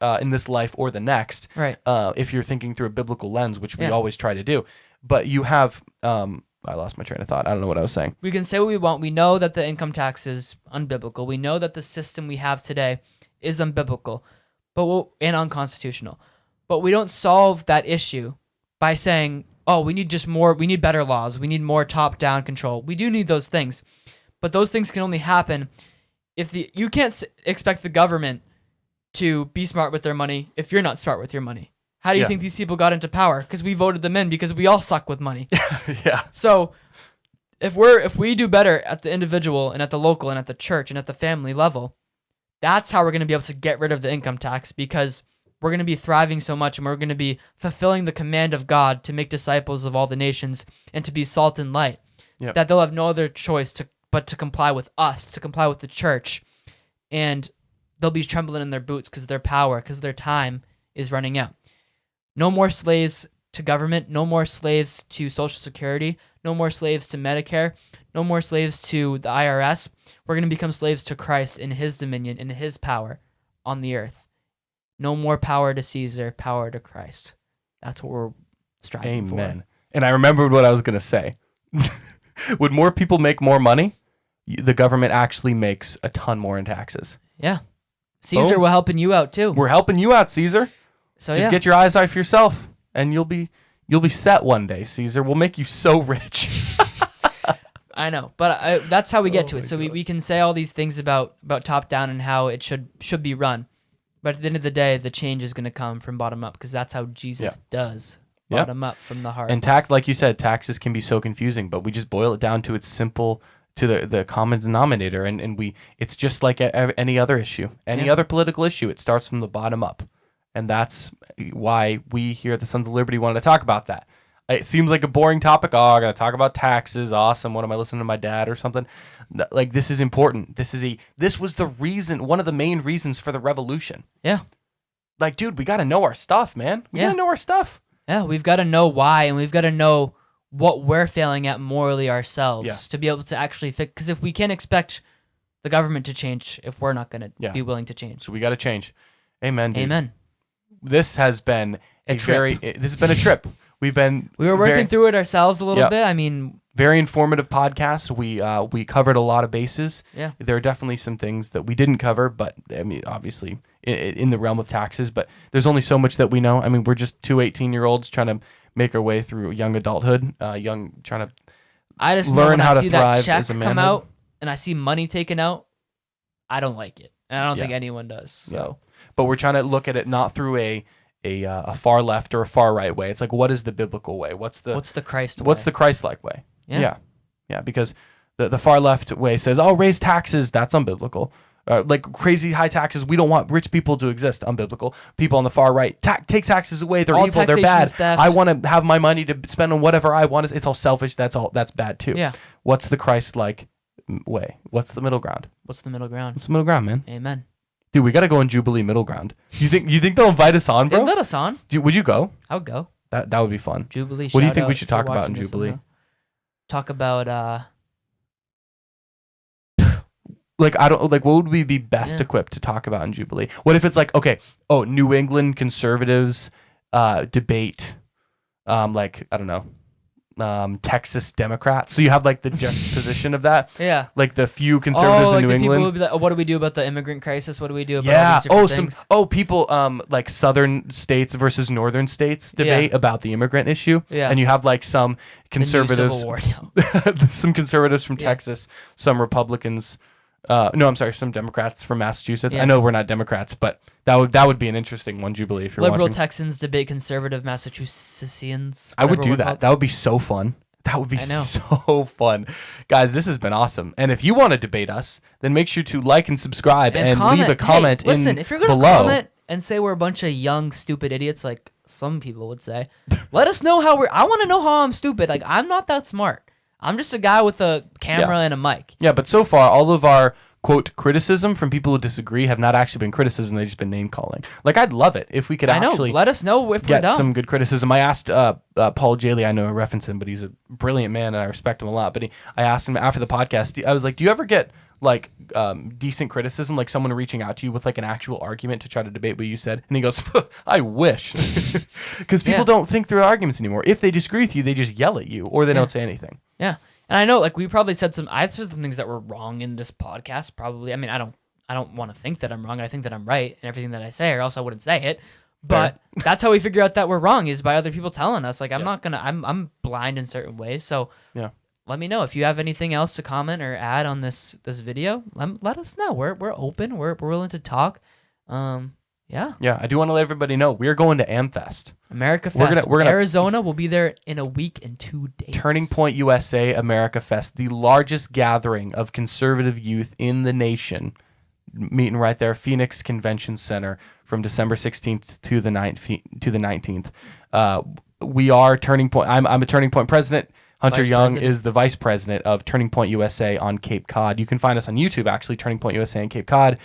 life or the next. Right. If you're thinking through a biblical lens, which we always try to do. But you have I lost my train of thought. I don't know what I was saying. We can say what we want. We know that the income tax is unbiblical. We know that the system we have today is unbiblical, and unconstitutional. But we don't solve that issue by saying, "Oh, we need better laws. We need more top-down control." We do need those things, but those things can only happen if you can't expect the government to be smart with their money if you're not smart with your money. How do you think these people got into power? Because we voted them in because we all suck with money. Yeah. So if we do better at the individual and at the local and at the church and at the family level, that's how we're going to be able to get rid of the income tax, because we're going to be thriving so much and we're going to be fulfilling the command of God to make disciples of all the nations and to be salt and light. Yep. That they'll have no other choice but to comply with us, to comply with the church. And they'll be trembling in their boots because their power, because their time is running out. No more slaves to government, no more slaves to Social Security, no more slaves to Medicare, no more slaves to the IRS. We're going to become slaves to Christ in his dominion, in his power on the earth. No more power to Caesar, power to Christ. That's what we're striving for. Amen. And I remembered what I was going to say. Would more people make more money? The government actually makes a ton more in taxes. Yeah. Caesar, we're helping you out too. We're helping you out, Caesar. So just get your eyes off yourself, and you'll be set one day, Caesar. We'll make you so rich. I know, but that's how we get to it. So we can say all these things about top down and how it should be run, but at the end of the day, the change is going to come from bottom up, because that's how Jesus does. Bottom up from the heart. And like you said, taxes can be so confusing, but we just boil it down to its simple, to the common denominator, and it's just like any other issue, any other political issue. It starts from the bottom up. And that's why we here at the Sons of Liberty wanted to talk about that. It seems like a boring topic. Oh, I'm going to talk about taxes. Awesome. What am I listening to my dad or something? Like, this is important. This was the reason, one of the main reasons for the revolution. Yeah. Like, dude, we got to know our stuff, man. We got to know our stuff. Yeah, we've got to know why, and we've got to know what we're failing at morally ourselves to be able to actually fix. Because if we can't expect the government to change, if we're not going to be willing to change. So we got to change. Amen, dude. Amen. This has been this has been a trip. We were working through it ourselves a little bit. I mean, very informative podcast. We covered a lot of bases. Yeah. There are definitely some things that we didn't cover, but I mean, obviously in the realm of taxes, but there's only so much that we know. I mean, we're just two 18-year-olds trying to make our way through young adulthood, trying to I just learn how to thrive that check as a manhood. Come out and I see money taken out, I don't like it. And I don't think anyone does. So but we're trying to look at it not through a far left or a far right way. It's like, what is the biblical way? What's the Christ way? What's the Christ-like way? Yeah. Because the far left way says, "Oh, raise taxes." That's unbiblical. like crazy high taxes. We don't want rich people to exist. Unbiblical. People on the far right take taxes away. They're All evil. They're taxation bad. is theft. I want to have my money to spend on whatever I want. It's all selfish. That's bad too. Yeah. What's the Christ-like way? What's the middle ground? What's the middle ground? What's the middle ground, man? Amen. Dude, we got to go on Jubilee middle ground. You think they'll invite us on, bro? They let us on. Would you go? I would go. That would be fun. Jubilee. What do you shout think we out should for talk about in watching this Jubilee? Talk about Like, I don't like, what would we be best Yeah. equipped to talk about in Jubilee? What if it's like, okay, New England conservatives debate, like, I don't know, Texas Democrats. So you have like the juxtaposition of that, yeah. like the few conservatives like in New the people England. would be like, oh, what do we do about the immigrant crisis? What do we do about all Yeah. these different things? People like southern states versus northern states debate about the immigrant issue. Yeah. And you have like some The new conservatives, Civil War. some conservatives from Yeah. Texas, some Republicans. No, I'm sorry, some Democrats from Massachusetts. Yeah. I know we're not Democrats, but that would be an interesting one, Jubilee, if you're Liberal watching. Texans debate conservative Massachusettsians. I would whatever do we're that. called. That would be so fun. That would be I know. so fun. Guys, this has been awesome. And if you want to debate us, then make sure to like and subscribe and leave a comment Hey, listen, if you're gonna below. comment and say we're a bunch of young, stupid idiots, like some people would say, let us know how I want to know how I'm stupid. Like, I'm not that smart. I'm just a guy with a camera and a mic. Yeah, but so far, all of our quote criticism from people who disagree have not actually been criticism. They've just been name calling. Like, I'd love it if we could I know. actually Let us know if we're get dumb. some good criticism. I asked Paul Jaley, I know I reference him, but he's a brilliant man and I respect him a lot. But I asked him after the podcast, I was like, do you ever get like decent criticism, like someone reaching out to you with like an actual argument to try to debate what you said? And he goes, I wish. Because people Yeah. don't think through arguments anymore. If they disagree with you, they just yell at you or they don't say anything. Yeah. And I know, like, we probably said I said some things that were wrong in this podcast. Probably. I mean, I don't want to think that I'm wrong. I think that I'm right in everything that I say, or else I wouldn't say it. But that's how we figure out that we're wrong, is by other people telling us. Like, I'm blind in certain ways. So Yeah. let me know if you have anything else to comment or add on this video. Let us know. We're open. We're willing to talk. Yeah. Yeah, I do want to let everybody know we're going to AmFest. America We're Fest. gonna- Arizona will be there in a week and 2 days. Turning Point USA America Fest, the largest gathering of conservative youth in the nation, meeting right there, Phoenix Convention Center, from December 16th to the 19th. We are Turning Point. I'm a Turning Point president. Hunter Vice Young president. is the vice president of Turning Point USA on Cape Cod. You can find us on YouTube, actually, Turning Point USA on Cape Cod.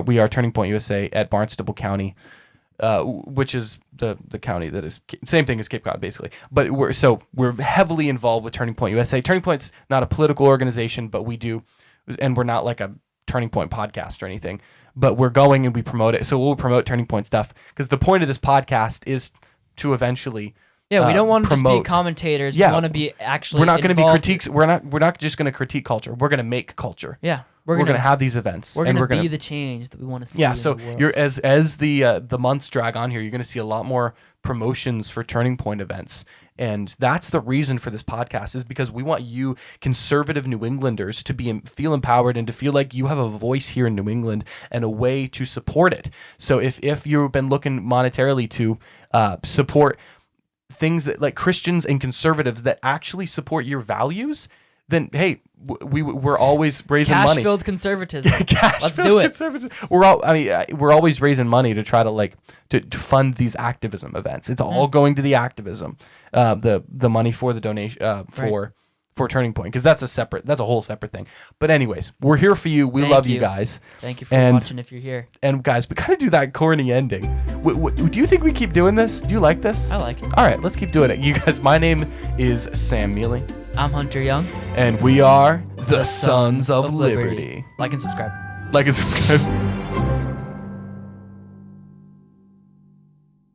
We are Turning Point USA at Barnstable County, which is the county that is same thing as Cape Cod, basically. But we're heavily involved with Turning Point USA. Turning Point's not a political organization, but we do, and we're not like a Turning Point podcast or anything. But we're going and we promote it. So we'll promote Turning Point stuff because the point of this podcast is to eventually. Yeah, we don't want to just be promote. commentators. Yeah. We want to be actually. We're not going to be involved. critiques. We're not just going to critique culture. We're going to make culture. Yeah, We're going to have these events. We're and going to gonna be the change that we want to see. Yeah, in so the world. you're as the months drag on here, you're going to see a lot more promotions for Turning Point events, and that's the reason for this podcast, is because we want you conservative New Englanders to feel empowered and to feel like you have a voice here in New England and a way to support it. So if you've been looking monetarily to support things that like Christians and conservatives that actually support your values, then hey, we're always raising money. Cash-filled conservatism. Let's Cash-filled do it. conservatism. We're always raising money to try to to fund these activism events. It's all going to the activism, the money for the donation for Turning Point, because that's a whole separate thing. But anyways, we're here for you. We Thank love you you. guys. Thank you for And- watching if you're here. And guys, we gotta do that corny ending. Do you think we keep doing this? Do you like this? I like it. All right, let's keep doing it. You guys, my name is Sam Mealy, I'm Hunter Young. and we are the Sons of Liberty. Like and subscribe. Like and subscribe.